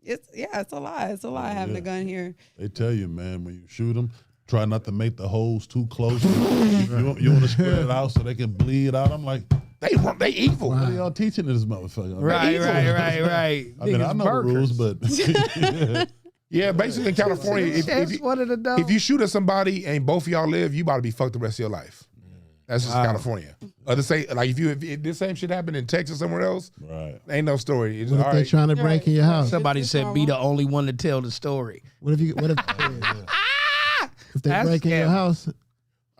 it's a lie. It's a lie having a gun here. They tell you, man, when you shoot them, try not to make the holes too close. you want to spread it out so they can bleed out. I'm like, they evil. What are y'all teaching this motherfucker? Right. I mean, I know the rules, but yeah, basically in California, if you shoot at somebody and both of y'all live, you about to be fucked the rest of your life. That's just California. Other say like if this same shit happened in Texas somewhere else, right? Ain't no story. It's What if they trying to break in your house? Somebody said be the only one to tell the story. What if if they break in your house?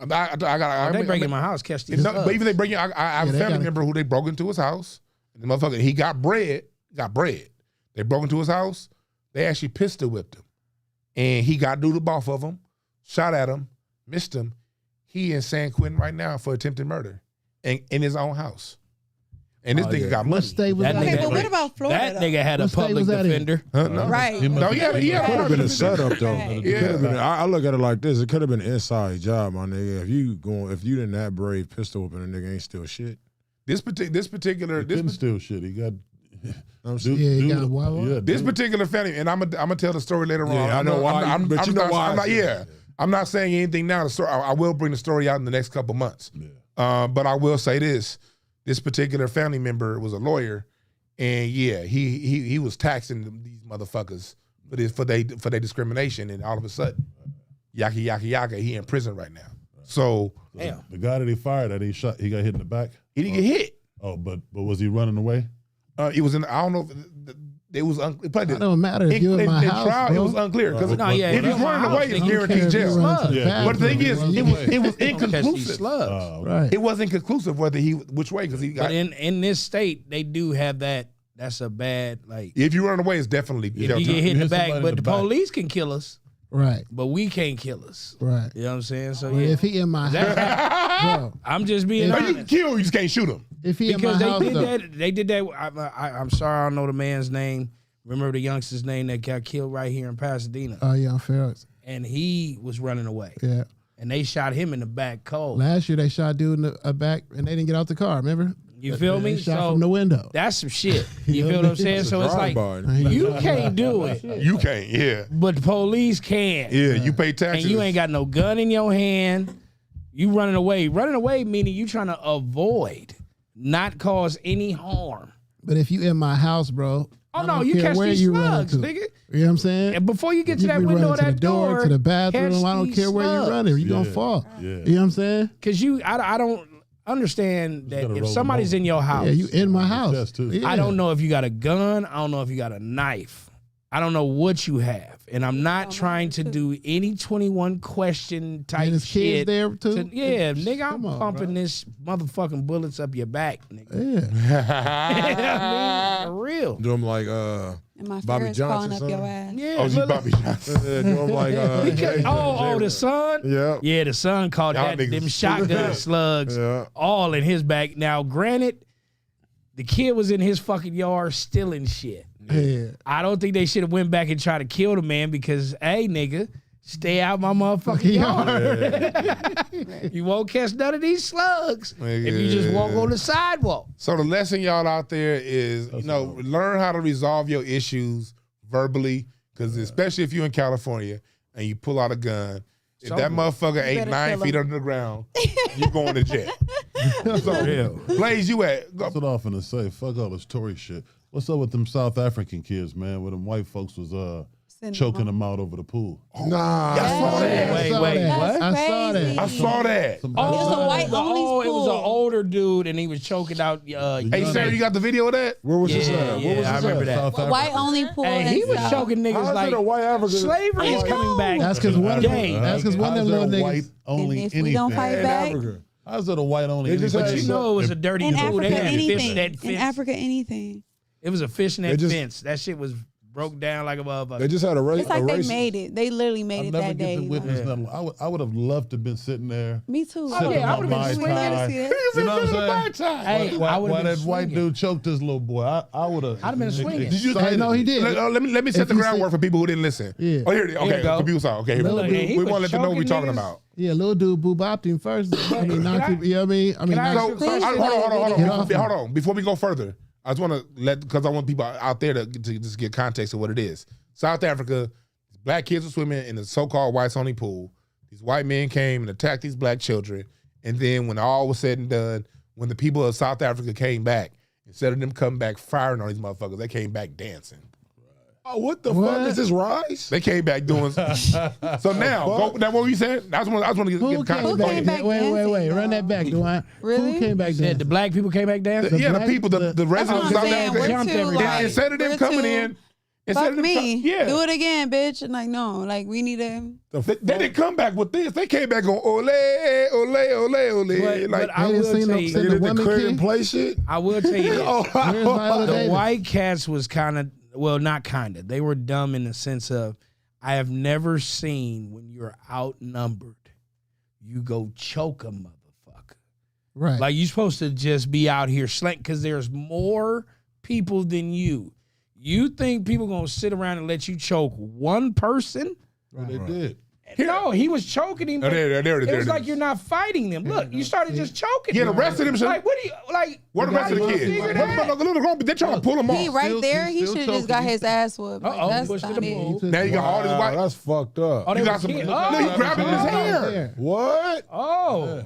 If they break in my house, catch these. No, but even they break in, I have a family member who they broke into his house. And the motherfucker, he got bread. They broke into his house. They actually pistol whipped him, and he got doodled off of him, shot at him, missed him. He in San Quentin right now for attempted murder, and in his own house. And this nigga got money. What state was that? Okay, but what about Florida? That nigga had a public defender. No. Right. No, he could have been a setup though. Right. It could have been. I look at it like this. It could have been an inside job, my nigga. If you didn't that brave pistol whipping a nigga ain't still shit. This particular still shit. He got. He got wild. This particular family, and I'm gonna tell the story later on. I know why. But you know why? I'm not saying anything now. The story, I will bring the story out in the next couple months. Yeah. But I will say this: this particular family member was a lawyer, and he was taxing these motherfuckers for their discrimination, and all of a sudden, yaka, he in prison right now. So the guy that he fired at, he got hit in the back. He didn't get hit. Oh, but was he running away? It was in. I don't know. It was unclear. It don't matter if you're in my house, trial, bro. it was unclear because if he's running away, it's I don't care guaranteed if you jail. run to the But the thing is, bathroom, it was inconclusive. Right. It wasn't conclusive which way because he got. But in this state, they do have that. That's a bad like. If you run away, it's definitely If you get hit in the back, but the police can kill us. Right. But we can't kill us. Right. You know what I'm saying? So But if he in my house, bro, I'm just being you honest. can kill, you just can't shoot him. if he Because in my house, they did that. I'm sorry, I don't know the man's name. Remember the youngster's name that got killed right here in Pasadena. oh yeah, Ferris. And he was running away. Yeah. And they shot him in the back cold. Last year they shot dude in the back and they didn't get out the car. Remember? You feel me? They shot from the window. That's some shit. You feel what I'm saying? So it's like you can't do it, You can't, yeah. but the police can. Yeah, you pay taxes. And you ain't got no gun in your hand. You running away. Running away meaning you trying to avoid, not cause any harm. But if you in my house, bro, Oh I no, don't you care catch where these you running slugs, to. nigga. You know what I'm saying? And before you get to You that be window running of to the that door, to the bathroom. catch I don't these care where you're slugs. running. You're gonna fall. Yeah. You know what I'm saying? Cause I don't understand that gotta if roll somebody's them in your house, Yeah, you in my house. Chest, too. Yeah. I don't know if you got a gun. I don't know if you got a knife. I don't know what you have. And I'm not trying to do any 21 question type And his shit. kids there too. Yeah, nigga, I'm Come on, pumping bro. this motherfucking bullets up your back, nigga. Yeah. For real. Do him like And my Bobby Ferris Johnson, calling up son. your ass. Yeah, Oh, you look- Bobby Johnson. do him like the son? Yeah. Yeah, the son caught Y'all that niggas them stupid. shotgun slugs Yeah. all in his back. Now, granted, the kid was in his fucking yard stealing shit. Yeah. I don't think they should have went back and tried to kill the man because, hey, nigga, stay out my motherfucking yard. You won't catch none of these slugs if you just walk on the sidewalk. So the lesson y'all out there is, learn how to resolve your issues verbally, because especially if you're in California and you pull out a gun, if that motherfucker ain't better 9 kill feet him. under the ground, you going to jail. So, Blaze, you at? That's what I'm finna say. Fuck all this Tory shit. What's up with them South African kids, man? Where them white folks was choking them out over the pool. Nah. I saw that. Wait, saw wait, that. what? I saw that. Crazy. I saw that. It was a white only pool. It was an older dude, and he was choking out. Hey, Sarah, you got the video of that? Where was this Yeah, at? yeah, What was I this remember at? that. South Africa. White only pool. Hey, he and was stuff. choking niggas How is like it a white African? slavery is coming back. That's because one of them. Gang. That's because one of them How's little that niggas. white only And if we don't anything? fight In back, Africa. How's that a white only They just anything? had You know it was a dirty in pool. Africa, They had anything. fishnet In fence. Africa, anything. It was a fishnet just- fence. That shit was broke down like a motherfucker. They just had a race. It's like they made it. They literally made I'll it never that get day. to witness nothing. I would have loved to have been sitting there. Me too. Sipping yeah, I on would've been my swinging tie. to see it. You know what I'm saying? Hey, I Why would've been that white swinging. dude choked this little boy? I would have. I'd have been swinging. Did you? I know he did. Let me set If the you groundwork see- for people who didn't listen. Yeah. Oh, here it is. Okay, you go. for people saw. Okay, here we Little go. dude, he We was want to let them know what we choking talking niggas. about. Yeah, little dude boobopped him first. He knocked him. You know what I mean? Can I So, ask you- hold on. Before we go further, I just want to because I want people out there to just get context of what it is. South Africa, black kids were swimming in the so-called whites-only pool. These white men came and attacked these black children. And then when all was said and done, when the people of South Africa came back, instead of them coming back firing on these motherfuckers, they came back dancing. Oh, what the fuck is this rise? They came back doing. So now, now what you said? I just want to get came back? Wait, run that back, Dwayne. Really? Who came back dancing? The black people came back dancing? The people, the residents out there jumped everybody. Instead of them coming in, fuck me. Do it again, bitch. And like, no, like we need to. They didn't come back with this. They came back on ole, ole, ole, ole. But I will tell you, they did the Kraig and play shit. I will tell you, Viola the Davis? white cats was kind of, well, not kind of. They were dumb in the sense of, I have never seen when you're outnumbered, you go choke a motherfucker. Right. Like, you're supposed to just be out here slank because there's more people than you. You think people going to sit around and let you choke one person? Well, they did. No, he was choking him. It was like you're not fighting them. Look, you started just choking Yeah, him. the rest of them. Like, what do you, like? What the rest of the kids? They're trying to pull him He off. right there. He should have just got his ass whooped. Like, that's pushed not to the it. pool. Now you got all this white. That's fucked up. Oh, they You got were some. kids. Look, he grabbing his hair. What? Oh.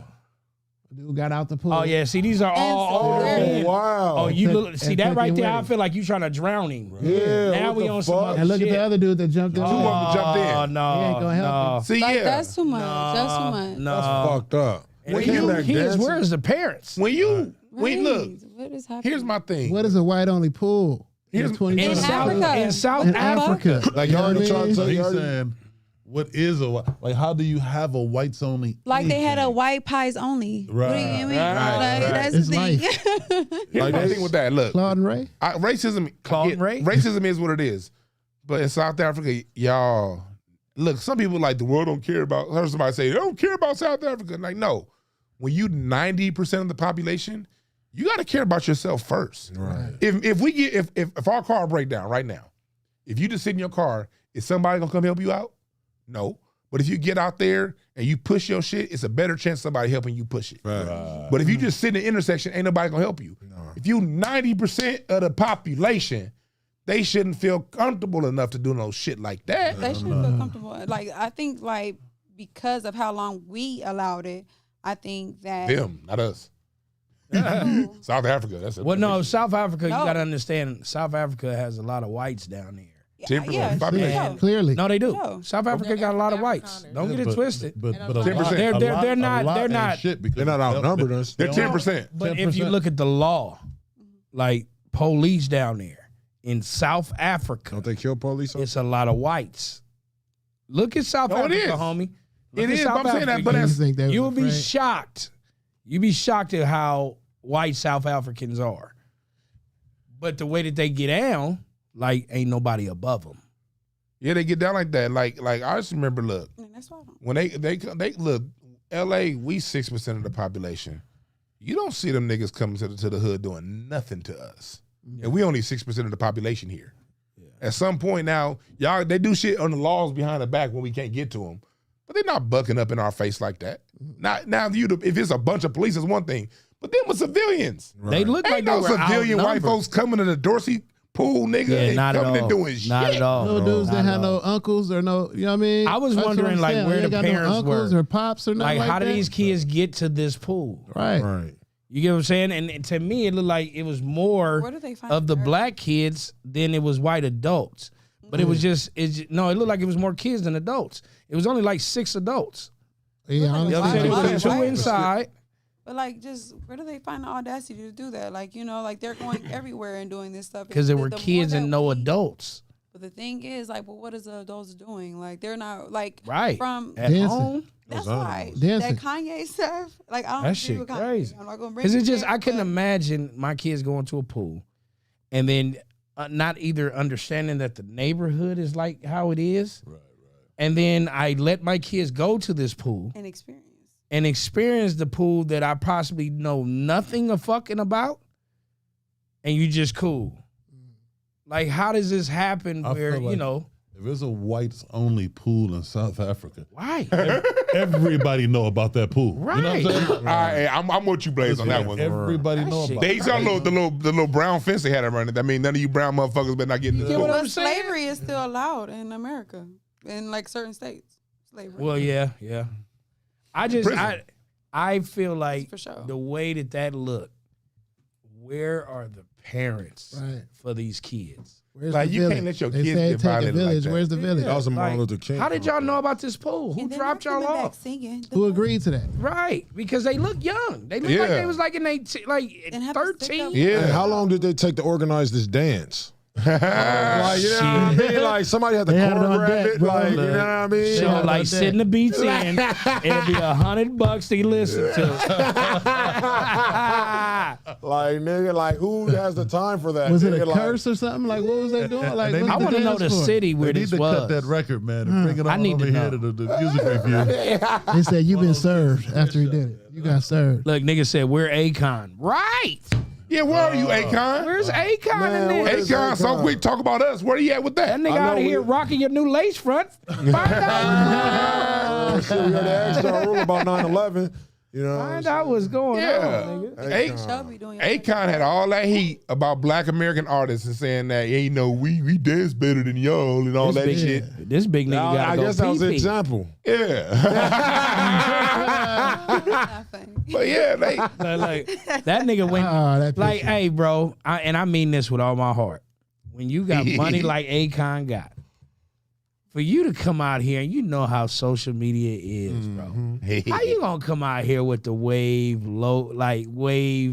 Dude got out the pool. Oh, yeah. See, these are all older men. Oh, wow. Oh, you look, see and that took right him there? with I him. feel like you trying to drown him. Yeah. Now what we the on some fuck? other And look shit. at the other dude that jumped in. Two of them jumped in. Oh, no. He ain't gonna help him. See, Like, yeah. that's too much. That's too much. No. That's fucked up. And When he- came back he is, dancing? where's the parents? When you Right. look, What is happening? here's my thing. What is a white only pool? Here's- The 21st In century? Africa. In South In Africa. Africa. Like, you already know what I trying mean? to He's saying, what is like? How do you have a whites only? Like they had a anything? white pies only. Right. What do you mean? Right. Like, that's It's the thing. Here's Like my this. thing with that. Look, Claude and Ray? racism. Claude Ray? Racism is what it is. But in South Africa, y'all, look, some people like the world don't care about. I heard somebody say they don't care about South Africa. Like, no, when you 90% of the population, you got to care about yourself first. Right. If our car break down right now, if you just sit in your car, is somebody gonna come help you out? No. But if you get out there and you push your shit, it's a better chance somebody helping you push it. Right. But if you just sit in the intersection, ain't nobody gonna help you. No. If you 90% of the population, they shouldn't feel comfortable enough to do no shit like that. They shouldn't feel comfortable. Like I think, like because of how long we allowed it, I think that Them, not us. South Africa. That's it. Well, no, South Africa, No. you got to understand, South Africa has a lot of whites down there. 10% yeah, population. yeah. Clearly. No, they do. No. South Africa got a lot of whites. Don't get it twisted. But a 10%. lot- They're- a they're- lot- they're a not- lot they're ain't not- shit because They're not outnumbered us. They're 10%. But if you 10%. look at the law, like police down there in South Africa, Don't they kill police? it's a lot of whites. Look at South No, it Africa, is. homie. Look It at is, South but I'm saying that, Africa. but that's- You think they was You'll be afraid? shocked. You'll be shocked at how white South Africans are. But the way that they get down, like ain't nobody above them. Yeah, they get down like that. Like I just remember, look, And that's why I don't. when they look, LA, we 6% of the population. You don't see them niggas coming to the hood doing nothing to us. And we only 6% of the population here. At some point now, y'all, they do shit on the laws behind the back when we can't get to them. But they're not bucking up in our face like that. Not now. If it's a bunch of police, it's one thing. But them with civilians. They look like Ain't they no were civilian white outnumbered. folks coming to the Dorsey pool, nigga, Yeah, and not at coming all. and doing shit. Not at all. No dudes that Not had at no all. uncles or no, you know what I mean? I was That's what wondering, I'm like, saying. where They the got no parents uncles were. or pops or nothing Like, how that? do these kids get to this pool? Right. Right. You get what I'm saying? And to me, it looked like it was more Where do they find of the parents? black kids than it was white adults. But it was just, it looked like it was more kids than adults. It was only like 6 adults. Yeah, Look like honestly, You know what I'm saying? It Why- was why- 2 inside. But like, just where do they find the audacity to do that? Like, you know, like they're going everywhere and doing this stuff Because there The were more kids that and no we- adults. But the thing is, like, well, what is the adults doing? Like, they're not like Right. from. At Dancing. home. That's Those why animals. Dancing. that Kanye stuff. Like, I don't That agree shit with Kanye. crazy. I'm not gonna bring Because it's it just, there, I couldn't but- imagine my kids going to a pool and then not either understanding that the neighborhood is like how it is. Right. And then I let my kids go to this pool and experience. and experience the pool that I possibly know nothing of fucking about, and you just cool. Like, how does this happen I where, feel like you know, if there's a whites only pool in South Africa, why? everybody know about that pool. You know what I'm saying? All right, I'm with you, Blaze, on that one. Everybody That know shit about They it. saw the little brown fence they had around it. I mean, none of you brown motherfuckers better not get in this get pool. what I'm But saying? slavery is still allowed in America, in like certain states. Slavery. Well, yeah. Prison. I feel like For sure. the way that looked, where are the parents Right. for these kids? Like you can't let your They kids say get take a violated village. like that. Where's the village? That was a Martin Like, Luther King. how did y'all know about this pool? Who And they're dropped not y'all coming back off? singing. Who agreed to that? Right, because they look young. They look like Yeah. they was like in they And have a stick 13. up. Yeah. And how long did they take to organize this dance? Like, you know what I mean? Like, somebody had to They had it on choreograph deck, it. bro. Like, you know what I mean? So Yeah, like like sitting the beats in, it'll be $100 to listen to. Like, nigga, like, who has the time for that? Was it a nigga? Like, curse or something? Like, what was they doing? Like, they what's I the want to know dance the for? city where They need this to was. cut that record, man, and bring it I on need over to here know. to the music review. They said you've been served after he did it. You got served. Look, nigga said we're Akon. Right. Yeah, where are you, Akon? Where's Akon Man, in where this? is Akon, so Akon? quick talk about us. Where you at with That that? nigga I out know here we- rocking your new lace front. Find out. Oh, shit, we had an extra rule about 9/11. You know, Find out what's going Yeah. on, nigga. Show be doing your Akon had all that heat about Black American artists and saying that, yeah, you know, we dance better than y'all and all that big, shit. This big nigga I gotta go guess that was an pee-pee. example. Yeah. laughing. But yeah, they Like, that nigga went that like, picture. hey, bro, I mean this with all my heart. When you got money like Akon got, for you to come out here and you know how social media is, bro. How you gonna come out here with the wave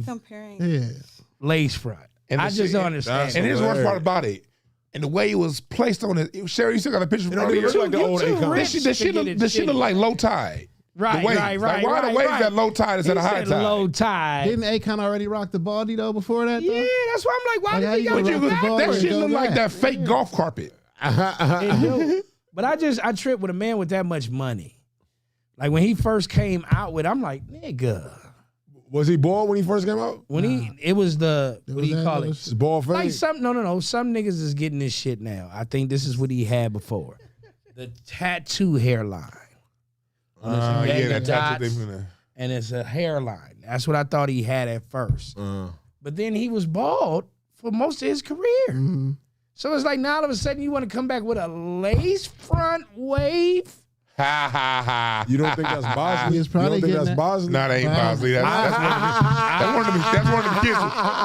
Comparing. Yeah. lace front? And I the just shit- don't understand. that's And here's the worst hilarious. part about it. And the way it was placed on it, Sherry, you still got a picture from don't even earlier. look like the old too Akon. rich This shit to get it look shitty. like low tide. Right, The waves. right, Like, why right, the right, waves right. at low tide instead He of high said tide? low tide. Didn't Akon already rock the baldy though before that? Though? Yeah, that's why I'm like, why Like, how did he you go gonna to rock the ball That and shit go look like back? that fake golf carpet. But I trip with a man with that much money. Like when he first came out with, I'm like, nigga. Was he bald when he first came out? When it was the, what do you call it? His bald face? Like some niggas is getting this shit now. I think this is what he had before. The tattoo hairline. Yeah, that tattoo dots, thing. and it's a hairline. That's what I thought he had at first. But then he was bald for most of his career. So it's like now all of a sudden you want to come back with a lace front wave. Ha ha ha. You don't think that's Bosley? He was You probably don't think getting that's that. Bosley? No, that ain't Bosley. That's one of them kids.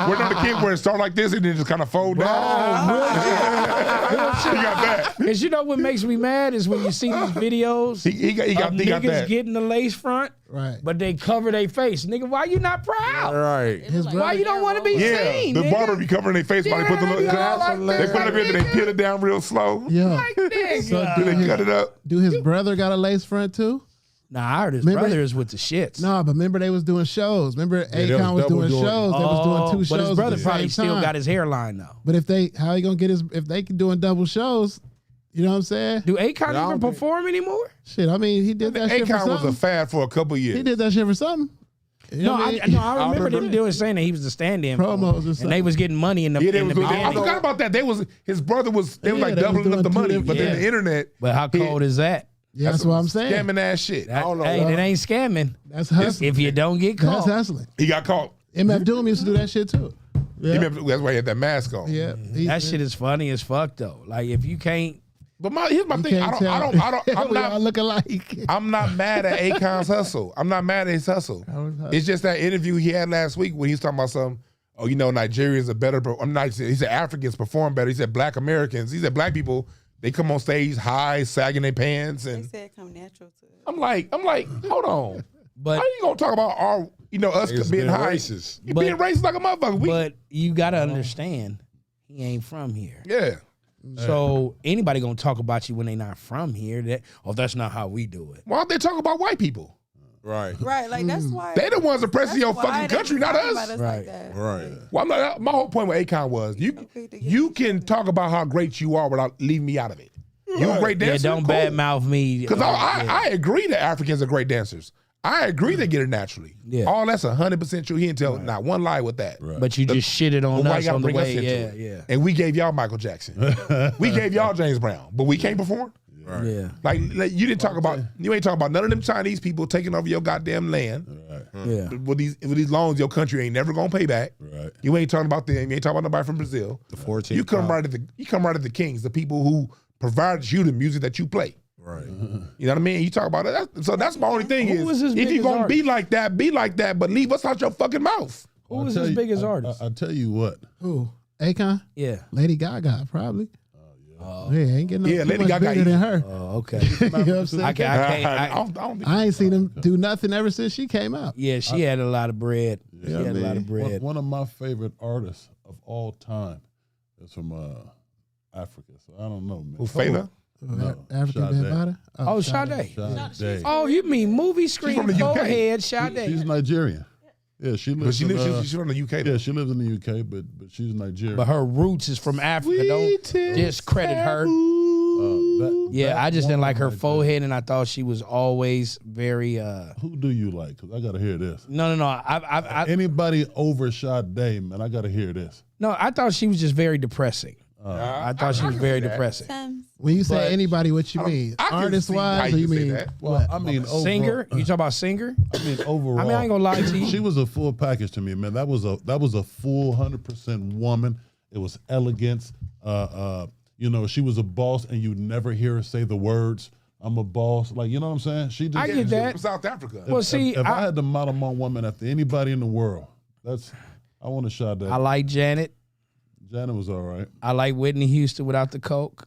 We're not the kid where it start like this and then just kind of fold down. He got that. Because you know what makes me mad is when you see these videos He got of niggas that. getting the lace front, Right. but they cover their face. Nigga, why you not proud? Right. His Why brother, you don't want to be Yeah, seen? the nigga? barber be covering their face while they put the little. Yeah, like They put it up here, then they peel it down real slow. yeah. Like, nigga. So Then they cut it up. Do his brother got a lace front too? Nah, I heard his Remember- brother is with the shits. No, but remember they was doing shows. Remember they Akon was was doing double doing- shows. They was doing two shows. But his brother at the probably same still time. got his hairline though. But how he gonna get if they can doing double shows? You know what I'm saying? Do Akon don't even think- perform anymore? Shit, I mean, he did that shit for Akon was something. a fad for a couple He years. did that shit for something. You know what I mean? I remember them saying that he was the stand-in for him. Promos or and they something. was getting money in the, Yeah, they in was the doing, I beginning. forgot about that. His brother was Yeah, like they was doubling up doing the two money, different- but then Yeah. the internet. But how cold is that? Yeah, that's what I'm saying. Scamming ass shit. That don't know. hey, that ain't scamming. That's hustling. If you don't get That's caught. hustling. He got caught. MF Doom used to do that shit too. He Yeah, remember, that's why he had that mask on. yeah. That shit is funny as fuck though. Like if you can't, But here's my You thing. can't tell. I'm We all not. look alike. I'm not mad at Akon's hustle. I'm not mad at his hustle. It's just that interview he had last week when he was talking about some. Oh, you know, Nigerians are better. I'm not. He said Africans perform better. He said Black Americans. He said Black people. They come on stage high, sagging their pants, They and said come natural to it. I'm like, hold on. but How you gonna talk about us Niggas being being high? racist. Being racist like a motherfucker. but you gotta understand, he ain't from here. Yeah. So anybody gonna talk about you when they not from here? That's not how we do it. Why don't they talk about white people? Right. Right, like that's why They the ones oppressing your that's why fucking they country, not talk us. about Right. like that. Right. Well, I'm not, my whole point with Akon was you can talk about how great you are without leaving me out of it. You a great Yeah, dancer. don't badmouth me. Because I agree that Africans are great dancers. I agree they get it naturally. Yeah. All that's 100% true. He didn't tell not one lie with that. But you just shitted on But why us you gotta on the bring us way. into Yeah, it? yeah, And we gave y'all Michael Jackson. We gave y'all James Brown, but we can't perform. yeah. Like you didn't talk about. You ain't talking about none of them Chinese people taking over your goddamn land. Yeah. With these loans, your country ain't never gonna pay back. Right. You ain't talking about them. You ain't talking about nobody from Brazil. The 14th. You come right at the kings, the people who provided you the music that you play. Right. You know what I mean? You talk about it. So that's my only thing Who was his is if you biggest gonna be artist? like that, but leave us out your fucking mouth. Who was his biggest artist? I tell you what. Who? Akon? Yeah. Lady Gaga, probably. Oh, yeah, ain't getting no Yeah, too Lady much Gaga bigger than her. Oh, okay. You know what I'm saying? I ain't seen him do nothing ever since she came out. Yeah, she had a lot of bread. She had a lot of bread. One of my favorite artists of all time is from Africa. So I don't know, man. Fela? No, African Bambaataa? Oh, Sade. Sade. Oh, you mean movie screen from the UK. forehead Sade? She's Nigerian. Yeah, she lives. She's from the UK. Though. Yeah, she lives in the UK, but she's Nigerian. But her roots is from Africa. Don't discredit her. I just didn't like her forehead, and I thought she was always very. Who do you like? Because I got to hear this. No. Anybody over Sade, man, I got to hear this. No, I thought she was just very depressing. I thought she was very depressing. When you say anybody, what you mean? Artist wise, or you mean? Well, I mean, singer. You talk about singer? I mean, overall. I mean, I ain't gonna lie to you. She was a full package to me, man. That was a full 100% woman. It was elegance. She was a boss, and you'd never hear her say the words, "I'm a boss." Like, you know what I'm saying? She just, I get that. From South Africa. Well, see, if I had to model my woman after anybody in the world, I want to shot that. I like Janet. Janet was all right. I like Whitney Houston without the coke.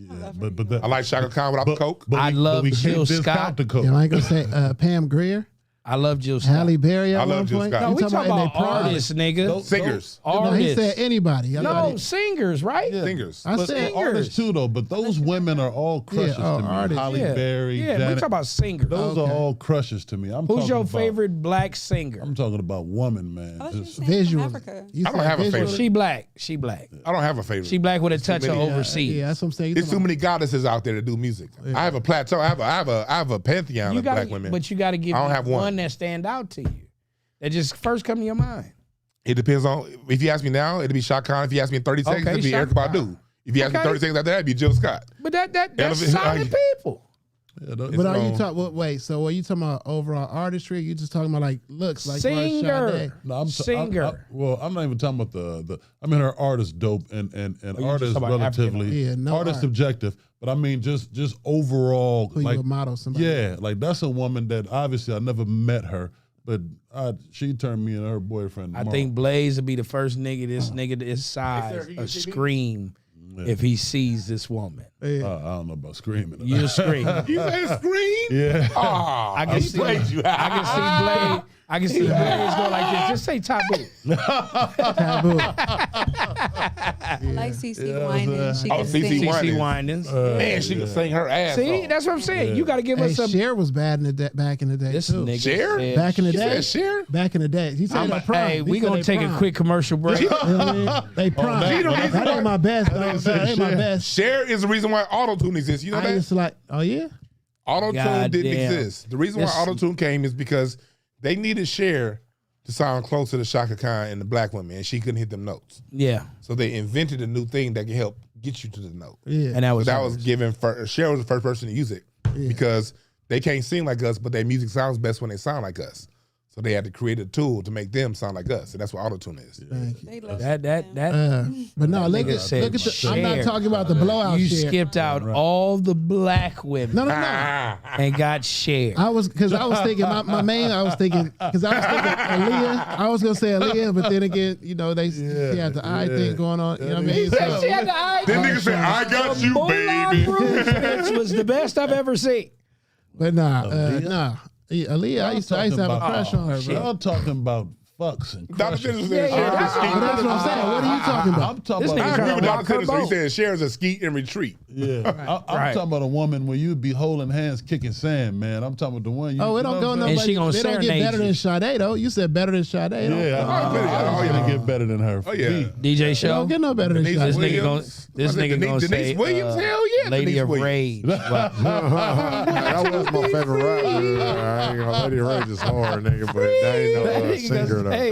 Yeah, but I like Shaka Khan without the coke. I love Jill Scott. The coke. I ain't gonna say Pam Grier. I love Jill Scott. Halle Berry. I love Jill Scott. No, we talking about artists, nigga. Singers. No, he said anybody. No, singers, right? Yeah. Singers. I said artists too, though. But those women are all crushes to me. artists. Halle Berry, Yeah, we Janet. talking about singers. Those are all crushes to me. Who's your favorite black singer? I'm talking about woman, man. Just visual. I don't have a favorite. She black. She black. I don't have a favorite. She black with a touch of overseas. Yeah, that's what I'm saying. There's too many goddesses out there to do music. I have a plateau. I have a pantheon of black women. But you got to give I don't me have one that stand out to you. That just first come to your mind. It depends on, if you ask me now, it'll be Shaka Khan. If you ask me in 30 seconds, it'll be Erykah Badu. If you ask me 30 seconds after that, it'd be Jill Scott. But that's solid people. yeah, But are you talking? Wait, so are you talking about overall artistry? Or you just talking about like looks, like singer? No, Singer. I'm not even talking about the. I mean, her art is dope and art is relatively art is subjective. But I mean, just overall, Who like you a model somebody? Yeah, like that's a woman that obviously I never met her, but she turned me and her boyfriend. I think Blaze would be the first nigga this size a scream if he sees this woman. I don't know about screaming. You scream. You said scream? Yeah. Oh, I can see Blaze. I can see Blaze go like this. Just say taboo. Taboo. I like CeCe Winans. She can CeCe sing. Winans. Man, she can sing her ass See, off. that's what I'm saying. You got to give us some. Cher was bad back in the day This too. nigga Cher? said- Back in the She day. said Cher? Back in the day. He said they prom. Hey, He we said gonna they take a prom. quick commercial break. You know what I mean? They prom. That ain't my best. though. That ain't my best. Cher is the reason why auto-tune exists. You know I that? used to like, oh yeah? Auto-tune God didn't damn. exist. The reason why This- auto-tune came is because they needed Cher to sound closer to Shaka Khan and the black women, and she couldn't hit them notes. Yeah, So they invented a new thing that could help get you to the note. Yeah. and that was That was given first. Cher was the first person to use it because they can't sing like us, but their music sounds best when they sound like us. So they had to create a tool to make them sound like us, and that's what auto-tune is. They love that. But no, look nigga at said the. I'm not Cher. talking about the blowout You share. skipped out all the black women No. and got shared. I was thinking my main. I was thinking Aaliyah. I was gonna say Aaliyah, but then again, she had the eye thing going on. You know what I mean? So, She had the eye. Then nigga said, "I got you, baby." Which was the best I've ever seen. but nah. Aaliyah, I used to have a crush on her, bro. Y'all talking about fucks and Dr. crushes. Finish said, Yeah, Cher's a But skeet. that's what I'm saying. What are you talking about? I'm talking This about. nigga I agree with Rock Dr. Finish. her He boat. said Cher's a skeet and retreat. Yeah, I'm Right. talking about a woman where you'd be holding hands, kicking sand, man. I'm talking about the one. Oh, it don't go no. And she gonna They don't get serenade better you. than Sade though. You said better than Sade. Yeah, I'm gonna get better than her. Oh, yeah. DJ They Show. don't get no better than Denise Sade. This nigga gonna Williams. say Denise Williams? Hell yeah, Lady Denise of Williams. Rage. Wow. That was my favorite rapper. I ain't gonna Lady Rage is hard, nigga, but that ain't no singer though. Hey,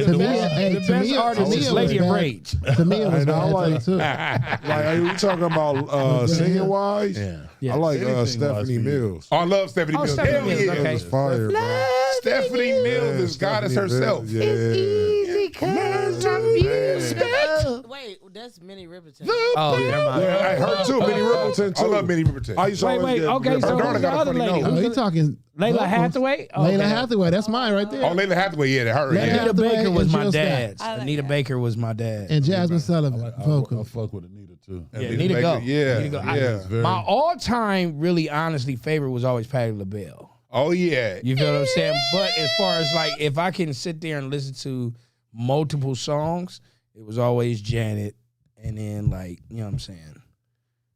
To me, the best artist is Lady of Rage. To me, it was know, I bad like- too. Like, are you talking about singing wise? Yeah. I like Anything-wise Stephanie for you. Mills. Oh, I love Stephanie Mills. Stephanie Hell Mills, yeah. okay. That was fire, bro. Stephanie Mills is goddess Stephanie herself. Mills, yeah. 'Cause I'm you. Wait, that's Minnie Riperton. Oh, never mind. Yeah, her too, Minnie Riperton too. I love Minnie Riperton. I used to always Wait, get- okay, so Her daughter who's the got a other funny lady? nose. Oh, you talking Layla vocals. Hathaway? Oh, Layla okay. Hathaway, that's mine right there. Oh, Layla Hathaway, yeah, her. Layla Yeah. Anita Baker Hathaway was and my Jill Scott. dad. I like Anita that. Baker was my dad. And Jasmine Sullivan, I vocal. fuck with Anita too. Yeah, Anita need to go. Baker, yeah, Need to go. yeah. My all-time, really, honestly, favorite was always Patti LaBelle. Oh, yeah. You feel what I'm saying? But as far as like, if I can sit there and listen to multiple songs, it was always Janet, and then like, you know what I'm saying?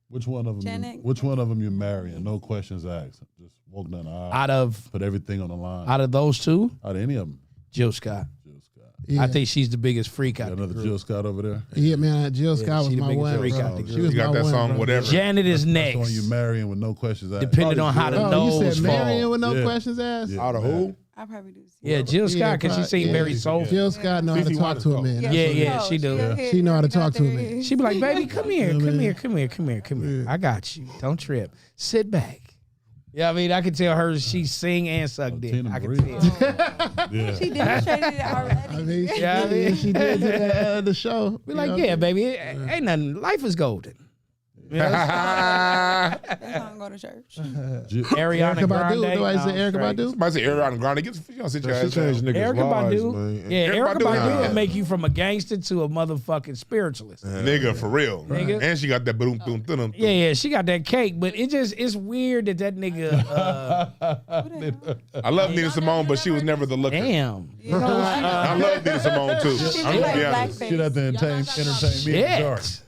Which one of them? Janet. Which one of them you marrying? No questions asked. Just walk down the aisle. Out of Put everything on the line. out of those two, Out of any of them. Jill Scott. Jill Scott. Yeah. I think she's the biggest freak Got out there. another Jill Scott over there. Yeah, man, Jill Scott was she the my biggest one, freak bro. out the She group. was You got my that one, song, bro. whatever. Janet is That's the one next. you marrying with no questions asked. Depending on how the Oh, you nose said marrying falls. with no Yeah. questions asked? Yeah. Out of who? I probably do. Yeah, Jill Scott, because she seemed very soulful. Jill Scott know how to CeCe talk to a man. That's Yeah, what it yeah, is. she do. She know how to talk to a man. She be like, baby, come here, come here, come here, come here, come here. I got you. Don't trip. Sit back. Yeah, I mean, I can tell her she sing and suck dick. Tina I can Marie. tell. Yeah. She demonstrated it already. I mean, she, Yeah, I mean- she did to the show. Be You like, know? yeah, baby, ain't nothing. Life is golden. You know, That's how I go to church. Ariana Erykah Badu. Grande. Nobody say Erykah straight. Badu? Somebody say Ariana Grande. Get you know, sit your She ass down. changed niggas' Erykah lives, Badu. man. Yeah, Erykah Erykah Badu, Badu yeah. will make you from a gangster to a motherfucking spiritualist. Nigga, for real. Nigga. And she got that boom, boom, boom. Yeah, yeah, she got that cake, but it's weird that nigga, I love Nina Simone, but she was never the looker. damn. I love Nina Simone, too. She I'm look gonna like be honest. She'd have to entertain me in the dark. Shit.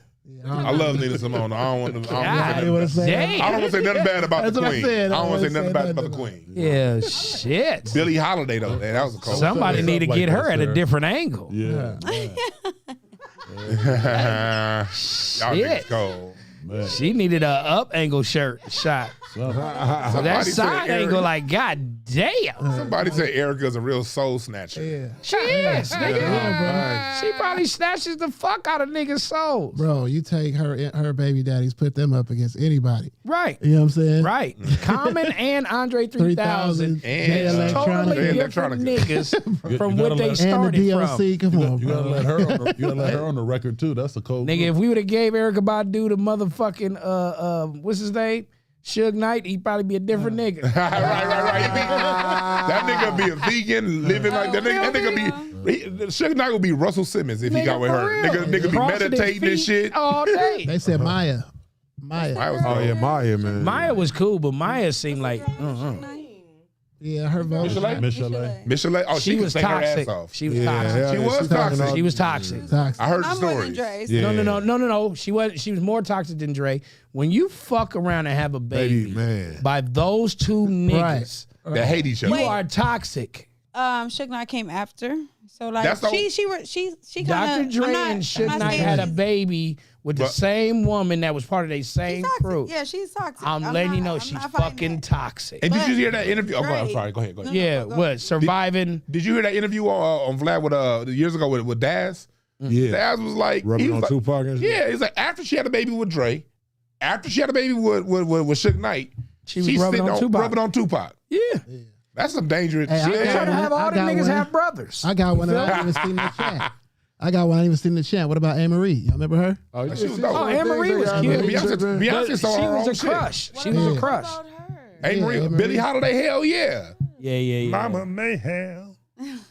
I love Nina Simone. I don't want to. I don't want to say Damn. I don't want to say nothing bad about That's the what I queen. said. I don't want to say nothing bad nothing about the queen. Yeah, shit. Billie Holiday though, man, that was a cold. Somebody need to Something get like her that, at a sir. different angle. Yeah. Y'all niggas cold. Man. She needed a up angle shirt shot. So that Somebody side said angle, Eric- like, god damn. Somebody said Erica's a real soul snatcher. Yeah. She is, nigga. She probably snatches the fuck out of niggas' souls. Bro, you take her baby daddies, put them up against anybody. Right. You know what I'm saying? Right. Common and Andre 3000. 3000 And Totally Jay different Electronica. niggas from You what gotta they let- And the started from. DLC, come on, You gotta bro. let her on the, you gotta let her on the record too. That's a cold Nigga, group. if we would have gave Erykah Badu the motherfucking what's his name? Suge Knight, he'd probably be a different nigga. right. That nigga be a vegan, living like that. That nigga be. Suge Knight would be Russell Simmons if he got with for her. real. Nigga be Crossing his meditating and feet shit. all day. They said Maya. I was Oh yeah, Maya, man. Maya was cool, but Maya seemed like Yeah, her vote. Michelle. Michelle. Oh, she she was could take her toxic. ass off. She was Yeah, toxic. hell She yeah, was she's talking toxic. all- She was toxic. Toxic. I heard the I'm more than stories. Dre. Yeah. No. She was more toxic than Dre. When you fuck around and have a baby, Baby, man. by those two niggas, That hate each other. you are toxic. Suge Knight came after. So like That's the- she Dr. kind of Dre and Suge Knight had a baby with the But- same woman that was part of their same crew. Yeah, she's toxic. I'm letting you know I'm she's not fighting fucking that. toxic. And did But you hear that interview? Oh, go ahead. I'm Dre- sorry. Go ahead. No, Yeah, go. what? Surviving. Did you hear that interview on Vlad with years ago with Daz? Yeah. Daz was like, he Rubbing was on like, Tupac and shit. yeah, he's like after she had a baby with Dre, after she had a baby with Suge Knight, She was she's rubbing sitting on Tupac. rubbing on Tupac. Yeah. That's some dangerous Hey, I shit. got Trying to have all I the got niggas one. have brothers. I got one that I didn't even see in the chat. I got one I didn't even see in the chat. What about Anne Marie? Y'all remember her? Oh, yeah, She was dope. Oh, Anne Marie was cute. Beyonce But saw she her was own a shit. crush. She was a crush. Hey, Marie, Anne Marie. Billie Holiday, hell yeah. Yeah. Mama Mayhem.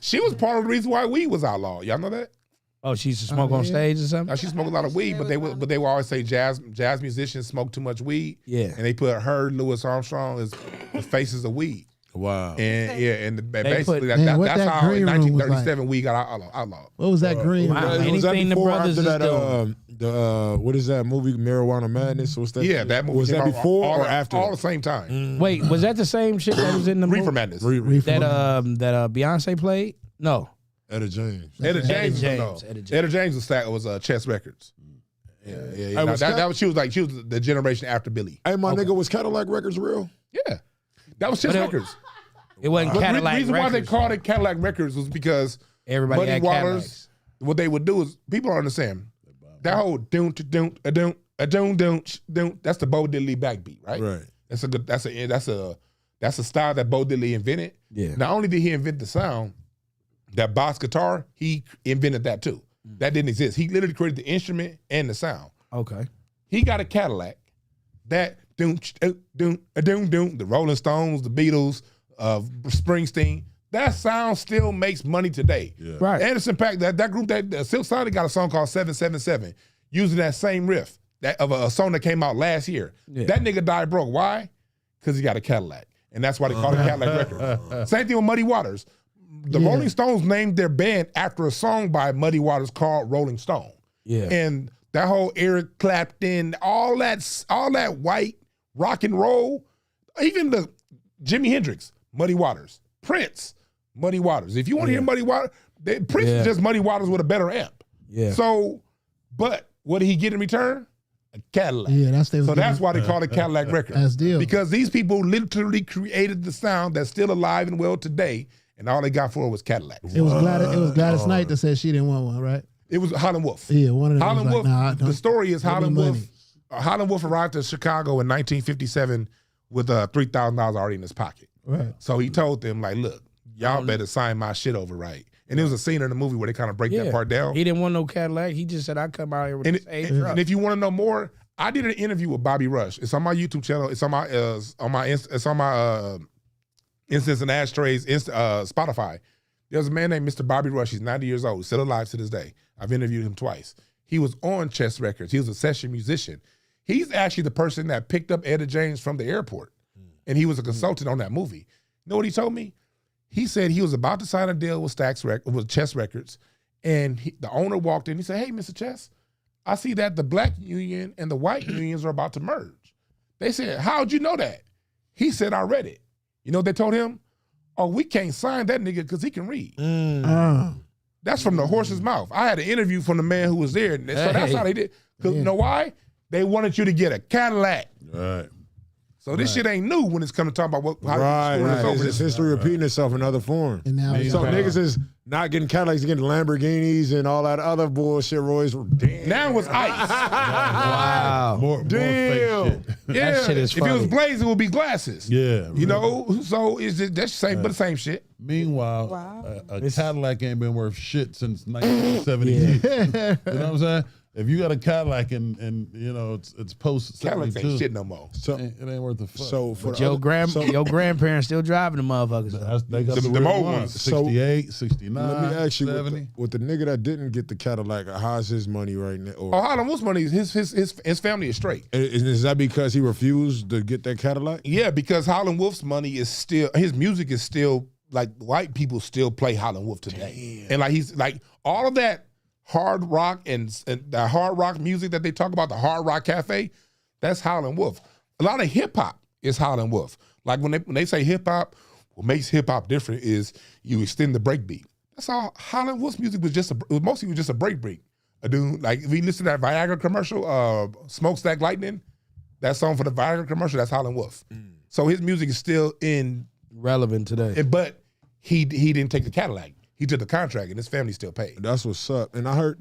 She was part of the reason why weed was outlawed. Y'all know that? Oh, she used to smoke on stage or something? Now, she smoked a lot of weed, but they would always say jazz musicians smoke too much weed. Yeah. And they put her, Louis Armstrong, as the faces of weed. Wow. And put- basically Man, what that's that how in green room was like. 1937 weed got outlawed. What was that green? wow. room? Was that Anything the before or brothers after is that, what is that movie, Marijuana Madness? What's that? Yeah, that movie Was came that out before all or after? All the same time. Wait, was that the same shit that was in the Reefer movie Madness. Reefer. that Beyonce played? No. Etta James. Etta James. James. Etta James was Chess Records. Yeah. Hey, No, was that was she was the generation after Billy. Hey, my nigga, was Cadillac Records real? Yeah, that was Chess But it- Records. It wasn't But the Cadillac reason why they Records. called it Cadillac Records was because Everybody Muddy had Waters. Cadillacs. What they would do is people don't understand that whole don't. That's the Bo Diddley backbeat, right? Right. That's a good. That's a style that Bo Diddley invented. Yeah. Not only did he invent the sound, That box guitar, he invented that too. That didn't exist. He literally created the instrument and the sound. Okay. He got a Cadillac that doom, the Rolling Stones, the Beatles, Springsteen. That sound still makes money today. Yeah. Right. Anderson .Paak, that group, that Silk Sonic got a song called 777, using that same riff of a song that came out last year. Yeah. That nigga died broke. Why? Because he got a Cadillac. And that's why they call it Cadillac record. Same thing with Muddy Waters. The Rolling Stones named their band after a song by Muddy Waters called Rolling Stone. Yeah. And that whole Eric Clapton, all that white rock and roll, even the Jimi Hendrix, Muddy Waters, Prince, Muddy Waters. If you want to hear Muddy Waters, Prince is just Muddy Waters with a better amp. Yeah. So, but what did he get in return? A Cadillac. Yeah, that's why they call it Cadillac record. That's deal. Because these people literally created the sound that's still alive and well today, and all they got for it was Cadillacs. It was Gladys Knight that said she didn't want one, right? It was Howlin' Wolf. Yeah, one of them. Howlin' Wolf. Like, nah, the story is Howlin' Wolf. money. Howlin' Wolf arrived to Chicago in 1957 with $3,000 already in his pocket. Right. So he told them, like, look, y'all better sign my shit over right. And there was a scene in the movie where they kind of break that part down. He didn't want no Cadillac. He just said, I come out here with this truck. And if you want to know more, I did an interview with Bobby Rush. It's on my YouTube channel. It's on my Instance and Ashtrays Spotify. There's a man named Mr. Bobby Rush. He's 90 years old. He's still alive to this day. I've interviewed him twice. He was on Chess Records. He was a session musician. He's actually the person that picked up Etta James from the airport. And he was a consultant on that movie. You know what he told me? He said he was about to sign a deal with Chess Records. And the owner walked in. He said, hey, Mr. Chess, I see that the black union and the white unions are about to merge. They said, how'd you know that? He said, I read it. You know what they told him? Oh, we can't sign that nigga because he can read. That's from the horse's mouth. I had an interview from the man who was there. So that's how they did. Because you know why? They wanted you to get a Cadillac. Right. So this shit ain't new when it's coming to talk about how It's history repeating itself in other form. And now So niggas is not getting Cadillacs, getting Lamborghinis and all that other bullshit. Rolls. Damn. Now it's ice. Wow. More fake shit. Yeah. That shit is if funny. it was blazing, it would be glasses. Yeah. You know? So it's just, that's the same, but the same shit. Meanwhile, Wow. a Cadillac ain't been worth shit since 1970. You know what I'm saying? If you got a Cadillac and you know it's post Cadillacs 72, ain't shit no more. So, it ain't worth the fuck. so for Your grandparents still driving the motherfuckers. They got The the real old ones. ones. 68, 69, let me ask you, 70. with the nigga that didn't get the Cadillac, how's his money right now? Or, Oh, Harlem Wolf's money, his family is straight. is that because he refused to get that Cadillac? Yeah, because Howlin' Wolf's money is still, his music is still, like, white people still play Howlin' Wolf today. Damn. And like, he's like, all of that hard rock and the hard rock music that they talk about, the Hard Rock Cafe, that's Howlin' Wolf. A lot of hip hop is Howlin' Wolf. Like when they say hip hop, what makes hip hop different is you extend the break beat. That's all. Howlin' Wolf's music was mostly just a break beat. A dude, like if we listen to that Viagra commercial, Smokestack Lightning, that song for the Viagra commercial, that's Howlin' Wolf. So his music is still Relevant today. but he didn't take the Cadillac. He took the contract, and his family still paid. That's what's up. And I heard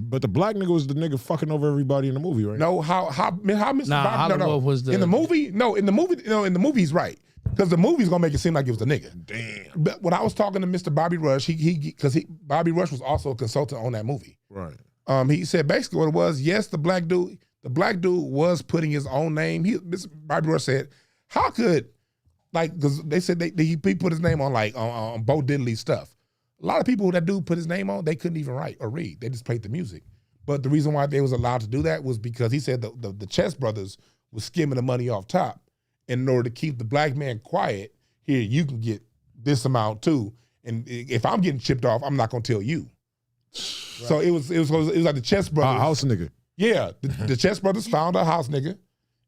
but the black nigga was the nigga fucking over everybody in the movie, right? No, how Mr. Nah, Bobby, Howlin' Wolf was the in the movie. No, in the movie he's right because the movie's gonna make it seem like it was the nigga. Damn. But when I was talking to Mr. Bobby Rush, Bobby Rush was also a consultant on that movie. Right. He said basically what it was. Yes, the black dude was putting his own name. Mr. Bobby Rush said, how could because they said he put his name on on Bo Diddley's stuff. A lot of people that dude put his name on, they couldn't even write or read. They just played the music. But the reason why they was allowed to do that was because he said the Chess brothers was skimming the money off top. And in order to keep the black man quiet, here, you can get this amount too. And if I'm getting chipped off, I'm not going to tell you. Right. So it was like the Chess brothers. House nigga. Yeah. The Chess brothers found a house nigga.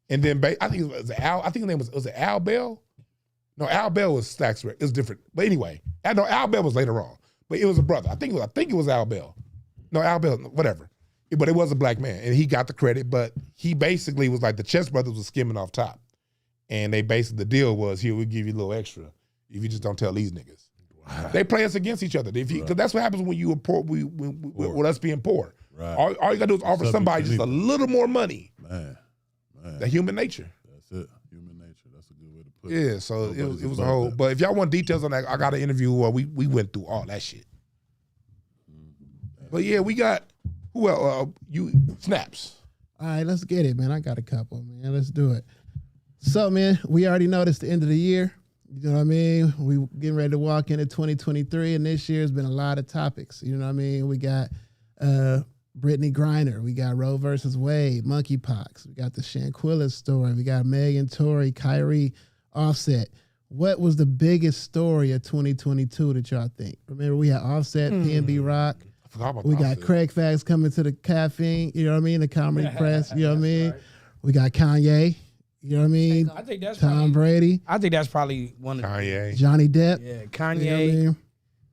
And then I think it was Al. I think his name was it Al Bell? No, Al Bell was Stax Records. It was different. But anyway, I know Al Bell was later on. But it was a brother. I think it was Al Bell. No, Al Bell, whatever. But it was a black man, and he got the credit. But he basically was like the Chess brothers was skimming off top, and they basically the deal was here we give you a little extra if you just don't tell these niggas. Wow. They play us against each other because that's what happens when you are poor. With us being poor, Right. all you gotta do is offer somebody just a little more money. Man. The human nature. That's it. Human nature. That's a good way to put it. Yeah, so it was a whole. But if y'all want details on that, I got an interview where we went through all that shit. But yeah, we got who else? You Snaps. All right, let's get it, man. I got a couple, man. Let's do it. So, man, we already know it's the end of the year. You know what I mean? We getting ready to walk into 2023, and this year has been a lot of topics. You know what I mean? We got Brittany Griner. We got Roe versus Wade, monkeypox. We got the Shanquilla story. We got Megan, Tory, Kyrie, Offset. What was the biggest story of 2022 that y'all think? Remember, we had Offset, PNB Rock. I forgot about We Offset. got Kraig Facts coming to the caffeine. You know what I mean? The comedy press. You know what I mean? Right. We got Kanye. You know what I mean? I think that's Tom Brady. I think that's probably one of Kanye. Johnny Depp. Yeah, Kanye. You know what I mean?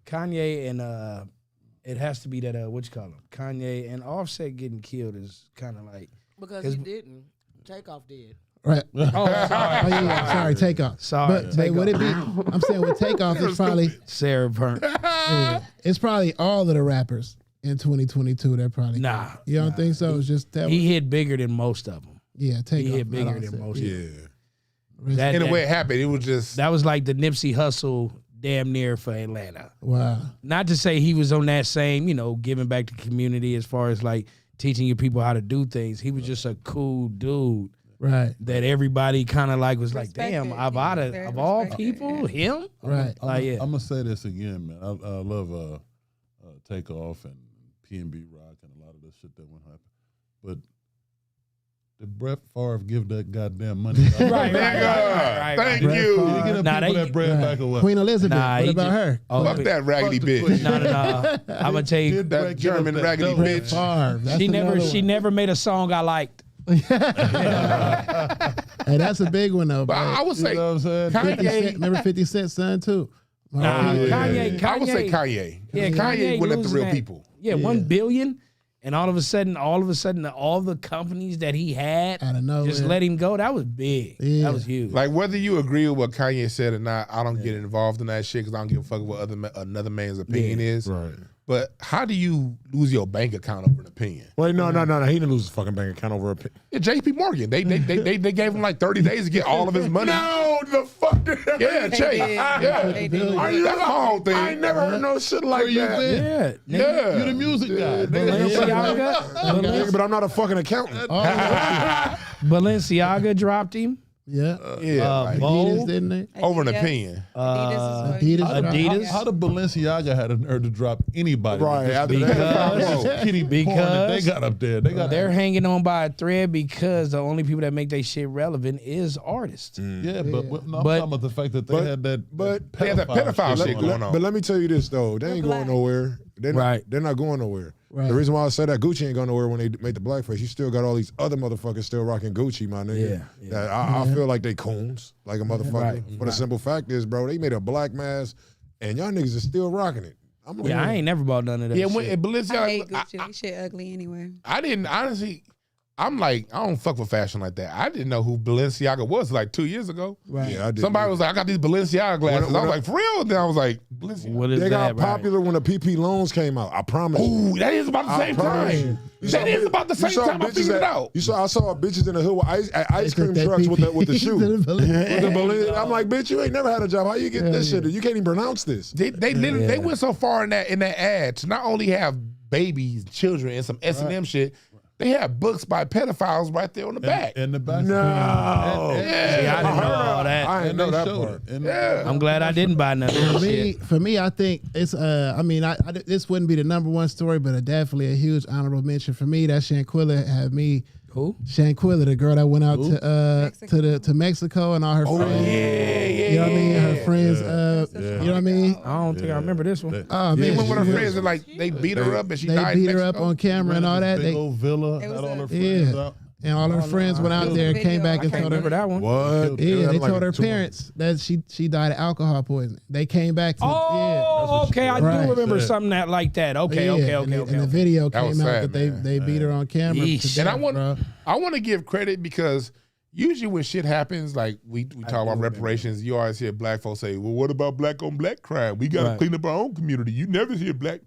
Kanye and it has to be that what you call him? Kanye and Offset getting killed is kind of like because he didn't. Takeoff did. Right. Oh, sorry. Oh yeah, sorry, Takeoff. Sorry, but would it be? I'm saying with Takeoff, it's probably Sarah Burnt. yeah, it's probably all of the rappers in 2022. They're probably You don't think so? It's just that he hit bigger than most of them. Yeah, Takeoff. He hit bigger than most. Yeah. And the way it happened, it was just that was like the Nipsey Hussle damn near for Atlanta. Wow. Not to say he was on that same, giving back to the community as far as like teaching your people how to do things. He was just a cool dude. Right. That everybody kind of like was Respected. like, damn, of all people, him? Right. I'm gonna say this again, man. I love Takeoff and PNB Rock and a lot of the shit that went happen. But did Brett Favre give that goddamn money? right. Thank you. Did he get that bread back or what? Queen Elizabeth. What about her? Oh, fuck that raggedy bitch. No. I'm gonna tell you that German raggedy bitch. She never made a song I liked. Hey, that's a big one though. But I would say Kanye. Remember 50 Cent's son too. Kanye. I would say Kanye. Yeah, Kanye went after real people. Yeah, 1 billion. And all of a sudden, all the companies that he had just let him go. That was big. Yeah. That was huge. Like, whether you agree with what Kanye said or not, I don't get involved in that shit because I don't give a fuck what another man's opinion is. Right. But how do you lose your bank account over an opinion? Wait, no. He didn't lose his fucking bank account over opinion. Yeah, J.P. Morgan. They gave him like 30 days to get all of his money. No, the fuck. Yeah, Chase. Yeah. That's the whole thing. I ain't never heard no shit like that. Yeah. You the music guy. But I'm not a fucking accountant. Balenciaga dropped him. Yeah. Adidas, didn't they? Over an opinion. Adidas. How did Balenciaga had an urge to drop anybody? Right. Because they got up there. They're hanging on by a thread because the only people that make their shit relevant is artists. Yeah, but I'm talking about the fact that they had that pedophile shit going on. But let me tell you this though, they ain't going nowhere. They're not going nowhere. Right. The reason why I said that Gucci ain't going nowhere when they made the blackface, you still got all these other motherfuckers still rocking Gucci, my nigga. Yeah. I feel like they coons, like a motherfucker. Right. But the simple fact is, bro, they made a black mask, and y'all niggas are still rocking it. I ain't never bought none of that. Yeah, shit. Balenciaga. I hate Gucci. Shit ugly anyway. I didn't honestly. I'm like, I don't fuck with fashion like that. I didn't know who Balenciaga was like 2 years ago. Right. Yeah, I did. Somebody was like, I got these Balenciaga glasses. I was like, for real? Then I was like, Balenciaga. What is they that? got popular when the PP loans came out. I promise. Ooh, that is about the same time. That is about the same time I figured it out. I saw bitches in the hood with ice cream trucks with the shoe. I'm like, bitch, you ain't never had a job. How you get this shit? You can't even pronounce this. They literally they went so far in that ad to not only have babies, children, and some S&M shit. They have books by pedophiles right there on the back. In the back. No. See, I didn't know all that. I didn't know that part. I'm glad I didn't buy none of that shit. For me, I think it's. This wouldn't be the number one story, but definitely a huge honorable mention for me. That Shanquilla had me. Who? Shanquilla, the girl that went out to Mexico and all her friends. Yeah. You know what I mean? Her friends. You know what I mean? I don't think I remember this one. Oh They man, went with her friends and like they beat her up and she died. They beat in her up Mexico. on camera and all that. Big old villa. Had all her friends out. And all her friends went out there and came back and I told remember her. that one. What? Yeah, they told her parents that she died of alcohol poisoning. They came back to Okay, I do remember something like that. Okay. And the video That came was out sad, that they beat her on camera. And I want to give credit because usually when shit happens, like we talk about reparations, you always hear black folks say, well, what about black on black crime? We got to clean up our own community. You never hear black.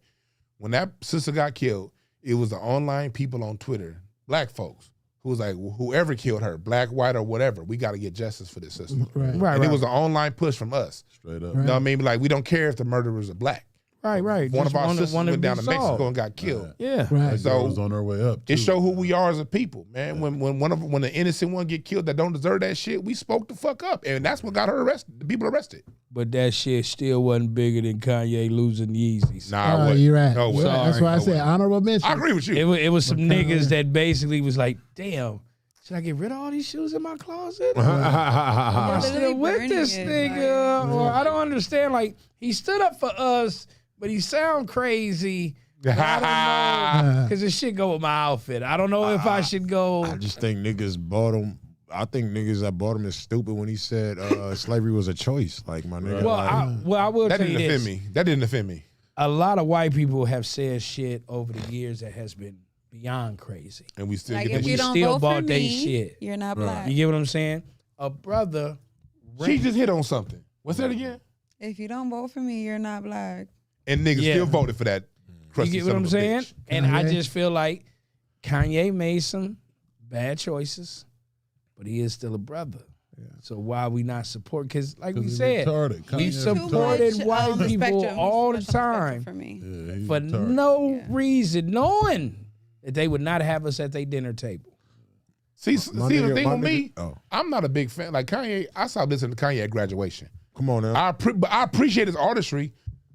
When that sister got killed, it was the online people on Twitter, black folks, who was like, well, whoever killed her, black, white, or whatever, we got to get justice for this sister. Right. And it was an online push from us. Straight up. You know what I mean? Like, we don't care if the murderers are black. Right. One of our sisters wanna went down be to Mexico solved. and got killed. Yeah. Right. So was on her way up. It too. show who we are as a people, man. When the innocent one get killed that don't deserve that shit, we spoke the fuck up, and that's what got her arrested. The people arrested. But that shit still wasn't bigger than Kanye losing Yeezys. Nah, you're right. No way. That's why I said honorable mention. I agree with you. It was some niggas that basically was like, damn, should I get rid of all these shoes in my closet? I'm still with this nigga. Or I don't understand. Like, he stood up for us, but he sound crazy. I don't know, because this shit go with my outfit. I don't know if I should go. I just think niggas bought him. I think niggas that bought him is stupid when he said slavery was a choice. Like, my nigga. Well, I will That tell you didn't this. offend me. That didn't offend me. A lot of white people have said shit over the years that has been beyond crazy. And we still Like get if that you shit. don't still vote bought for they me, shit. you're not black. You get what I'm saying? A brother. She just hit on something. What's that again? If you don't vote for me, you're not black. And niggas Yeah. still voted for that. You crusty get what son I'm of a saying? bitch. And I Kanye. just feel like Kanye made some bad choices, but he is still a brother. So why we not support? Because like we He's said, retarded. we Kanye's supported Too much white on the people spectrum. all the Too much on the time spectrum for me. Yeah, he's for retarded. no reason, knowing that they would not have us at their dinner table. See, the nigga- thing my with me, nigga- oh. I'm not a big fan. Like Kanye, I stopped listening to Kanye at graduation. Come on now. But I appreciate his artistry.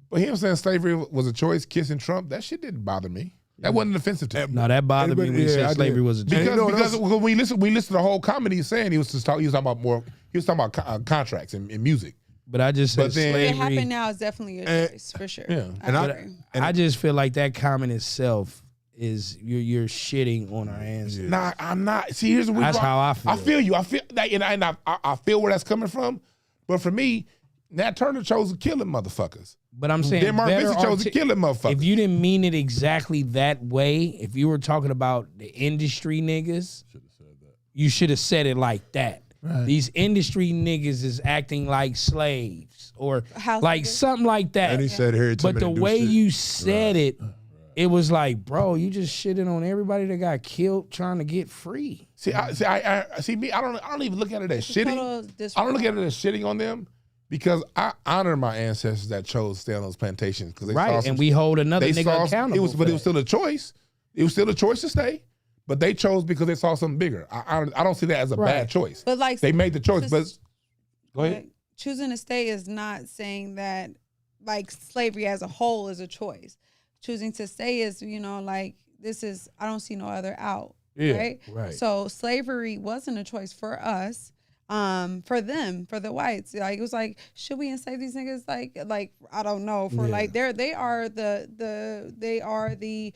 But him saying slavery was a choice, kissing Trump, that shit didn't bother me. That wasn't offensive to me. No, that bothered me when he Yeah, I said did. slavery was a choice. Because when we listen to the whole comedy he's saying, he was talking about contracts and music. But I just said But then- It slavery. happened now is definitely a choice for sure. Yeah. And I- agree. I just feel like that comment itself is you're shitting on our ancestors. Nah, I'm not. See, here's the reason. That's how I feel. I feel you. I feel that, and I feel where that's coming from. But for me, Nat Turner chose to kill them motherfuckers. But I'm saying Then Mark better Vincent chose to kill them motherfuckers. If you didn't mean it exactly that way, if you were talking about the industry niggas, you should have said it like that. Right. These industry niggas is acting like slaves or House like niggas. something like that. And he said, "Here, But the way you said it, it was like, bro, you just shitting on everybody that got killed trying to get free. See, me. I don't even look at it as Total shitting. I don't look at it as shitting on them because I honor my ancestors that chose to stay on those plantations because Right, and we hold another nigga saw accountable. it was still a choice. It was still a choice to stay, but they chose because they saw something bigger. I don't see that as a Right. bad choice. But like They made the choice, but go ahead. like, choosing to stay is not saying that like slavery as a whole is a choice. Choosing to stay is, like this is I don't see no other out. Yeah, right. So slavery wasn't a choice for us. For them, for the whites, like it was like, should we enslave these niggas? Like I don't know. For like they are the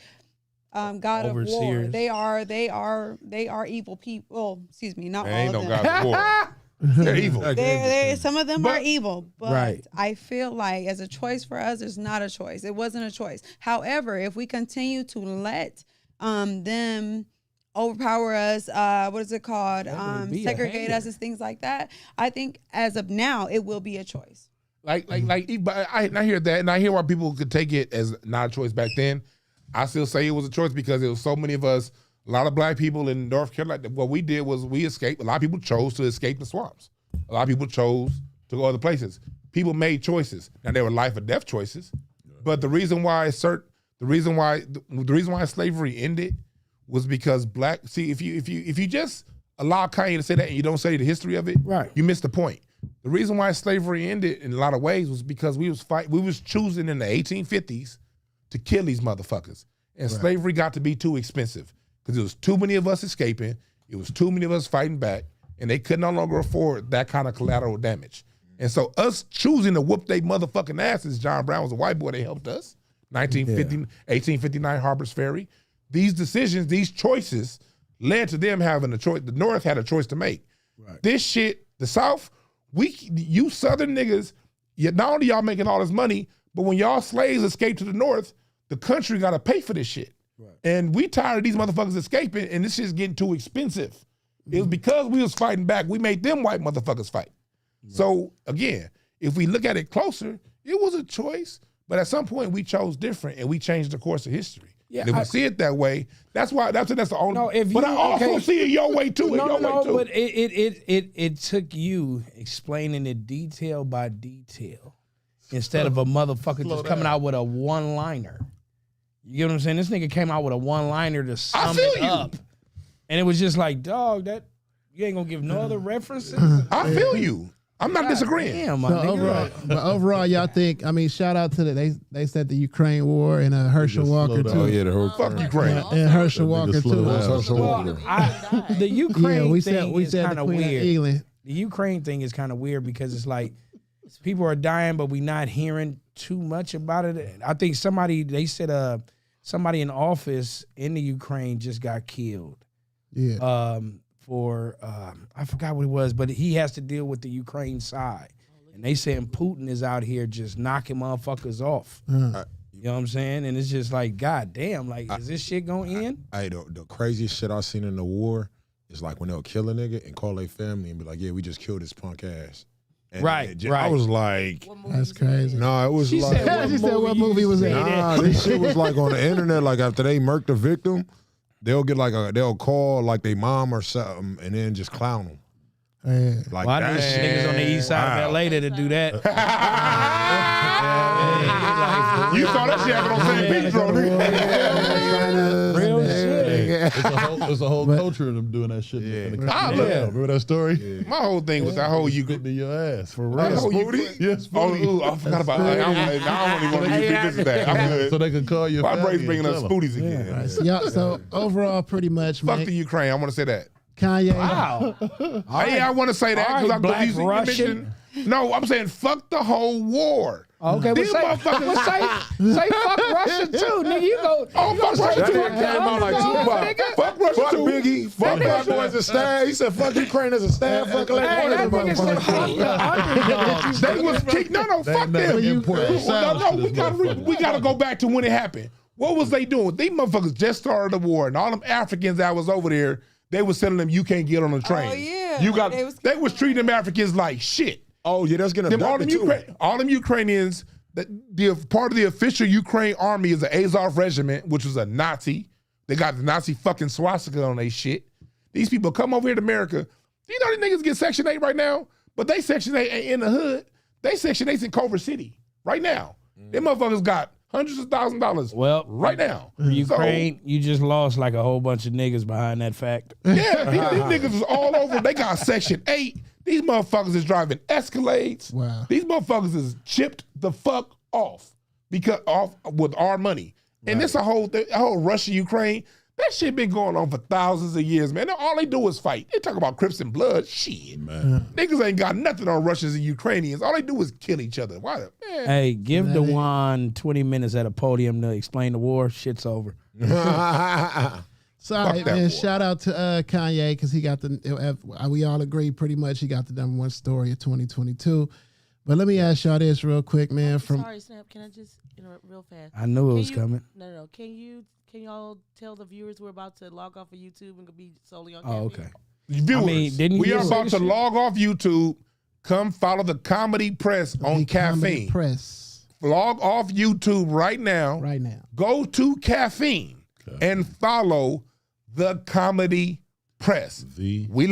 God of war. Overseers. They are evil people. Well, excuse me, not There all ain't of no them. God of war. They're evil. Some of them are evil, but Right. I feel like as a choice for us, it's not a choice. It wasn't a choice. However, if we continue to let them overpower us, what is it called? be a Segregate hater. us and things like that, I think as of now, it will be a choice. But I hear that, and I hear why people could take it as not a choice back then. I still say it was a choice because there was so many of us, a lot of black people in North Carolina. What we did was we escaped. A lot of people chose to escape the swamps. A lot of people chose to go other places. People made choices. Now they were life or death choices, but the reason why slavery ended was because black. See, if you just allow Kanye to say that and you don't study the history of it, Right. you miss the point. The reason why slavery ended in a lot of ways was because we was choosing in the 1850s to kill these motherfuckers. And slavery got to be too expensive because it was too many of us escaping. It was too many of us fighting back, and they could no longer afford that kind of collateral damage. And so us choosing to whoop they motherfucking asses, John Brown was a white boy, they helped us. 1859 Harper's Ferry. These decisions, these choices led to them having a choice. The North had a choice to make. Right. This shit, the South, you Southern niggas, not only y'all making all this money, but when y'all slaves escape to the North, the country got to pay for this shit. Right. And we tired of these motherfuckers escaping, and this shit's getting too expensive. Mm-hmm. It was because we was fighting back, we made them white motherfuckers fight. Right. So again, if we look at it closer, it was a choice, but at some point we chose different and we changed the course of history. Yeah, and if we see it that way, that's the only. No, but I also see it your way too. But it took you explaining it detail by detail instead of a motherfucker just coming out with a one-liner. You get what I'm saying? This nigga came out with a one-liner to sum it up. And it was just like, dog, that you ain't gonna give no other references? I feel you. I'm not disagreeing. Damn, my nigga. Overall, y'all think, I mean, shout out to they said the Ukraine war and Herschel Walker too. Oh yeah, the whole Fuck Ukraine. And Herschel Walker too. The Ukraine thing we is said kind the of Queen of weird. England. The Ukraine thing is kind of weird because it's like people are dying, but we not hearing too much about it. I think they said somebody in office in the Ukraine just got killed. Yeah. For I forgot what it was, but he has to deal with the Ukraine side. And they saying Putin is out here just knocking motherfuckers off. You know what I'm saying? And it's just like, God damn, like, is this shit gonna end? The craziest shit I seen in the war is like when they'll kill a nigga and call their family and be like, yeah, we just killed his punk ass. And right. I was like, that's crazy. No, it was she like. Said, she said, what movie was that? Nah, this shit was like on the internet, like after they murked the victim, they'll get they'll call like their mom or something and then just clown them. Like well, I know niggas on the east side of LA to do that. You saw that shit happen on San Pedro. Real shit. It's a whole culture of them doing that shit. Remember that story? Yeah. My whole thing was that whole spitting in your ass for real. Yes, I forgot about that. I don't even want to revisit that. I'm good. So they can call you. My brain's bringing up Spooties again. So overall, pretty much, fuck the Ukraine. I want to say that. Kanye. Wow. I want to say that because Black Russian. No, I'm saying fuck the whole war. Okay, well, say fuck Russia too, nigga. You go. Oh, fuck Russia too. That came out like Tupac. Fuck Russia Fuck too. Biggie. Fuck Black Boy as a stab. He said fuck Ukraine as a stab. Fuck that nigga said fuck the underdogs. They was kicked. No, fuck them. We gotta go back to when it happened. What was they doing? These motherfuckers just started the war, and all them Africans that was over there, they was telling them you can't get on the train. Oh yeah. You got. They was treating them Africans like shit. Oh yeah, that's gonna all them Ukrainians. Part of the official Ukraine army is the Azov Regiment, which was a Nazi. They got the Nazi fucking swastika on their shit. These people come over here to America. You know these niggas get Section 8 right now, but they Section 8 ain't in the hood. They Section 8's in Culver City right now. Them motherfuckers got hundreds of $1,000s. Well, right now. Ukraine, you just lost like a whole bunch of niggas behind that fact. Yeah, these niggas is all over. They got Section 8. These motherfuckers is driving Escalades. Wow. These motherfuckers is chipped the fuck off with our money. Right. And this whole Russia, Ukraine, that shit been going on for thousands of years, man. All they do is fight. They talk about Crips and blood. Shit. Man. Niggas ain't got nothing on Russians and Ukrainians. All they do is kill each other. Why? Man. Hey, give DeJuan 20 minutes at a podium to explain the war. Shit's over. Sorry, man. Shout out to Kanye because he got we all agree pretty much he got the #1 story of 2022. But let me ask y'all this real quick, man. Sorry, Snap. Can I just interrupt real fast? I knew it was coming. No. Can y'all tell the viewers we're about to log off of YouTube and be solely on caffeine? Okay. Viewers, we are about to log off YouTube. Come follow the Comedy Press on Caffeine. Log off YouTube right now. Right now. Go to Caffeine and follow the Comedy Press. We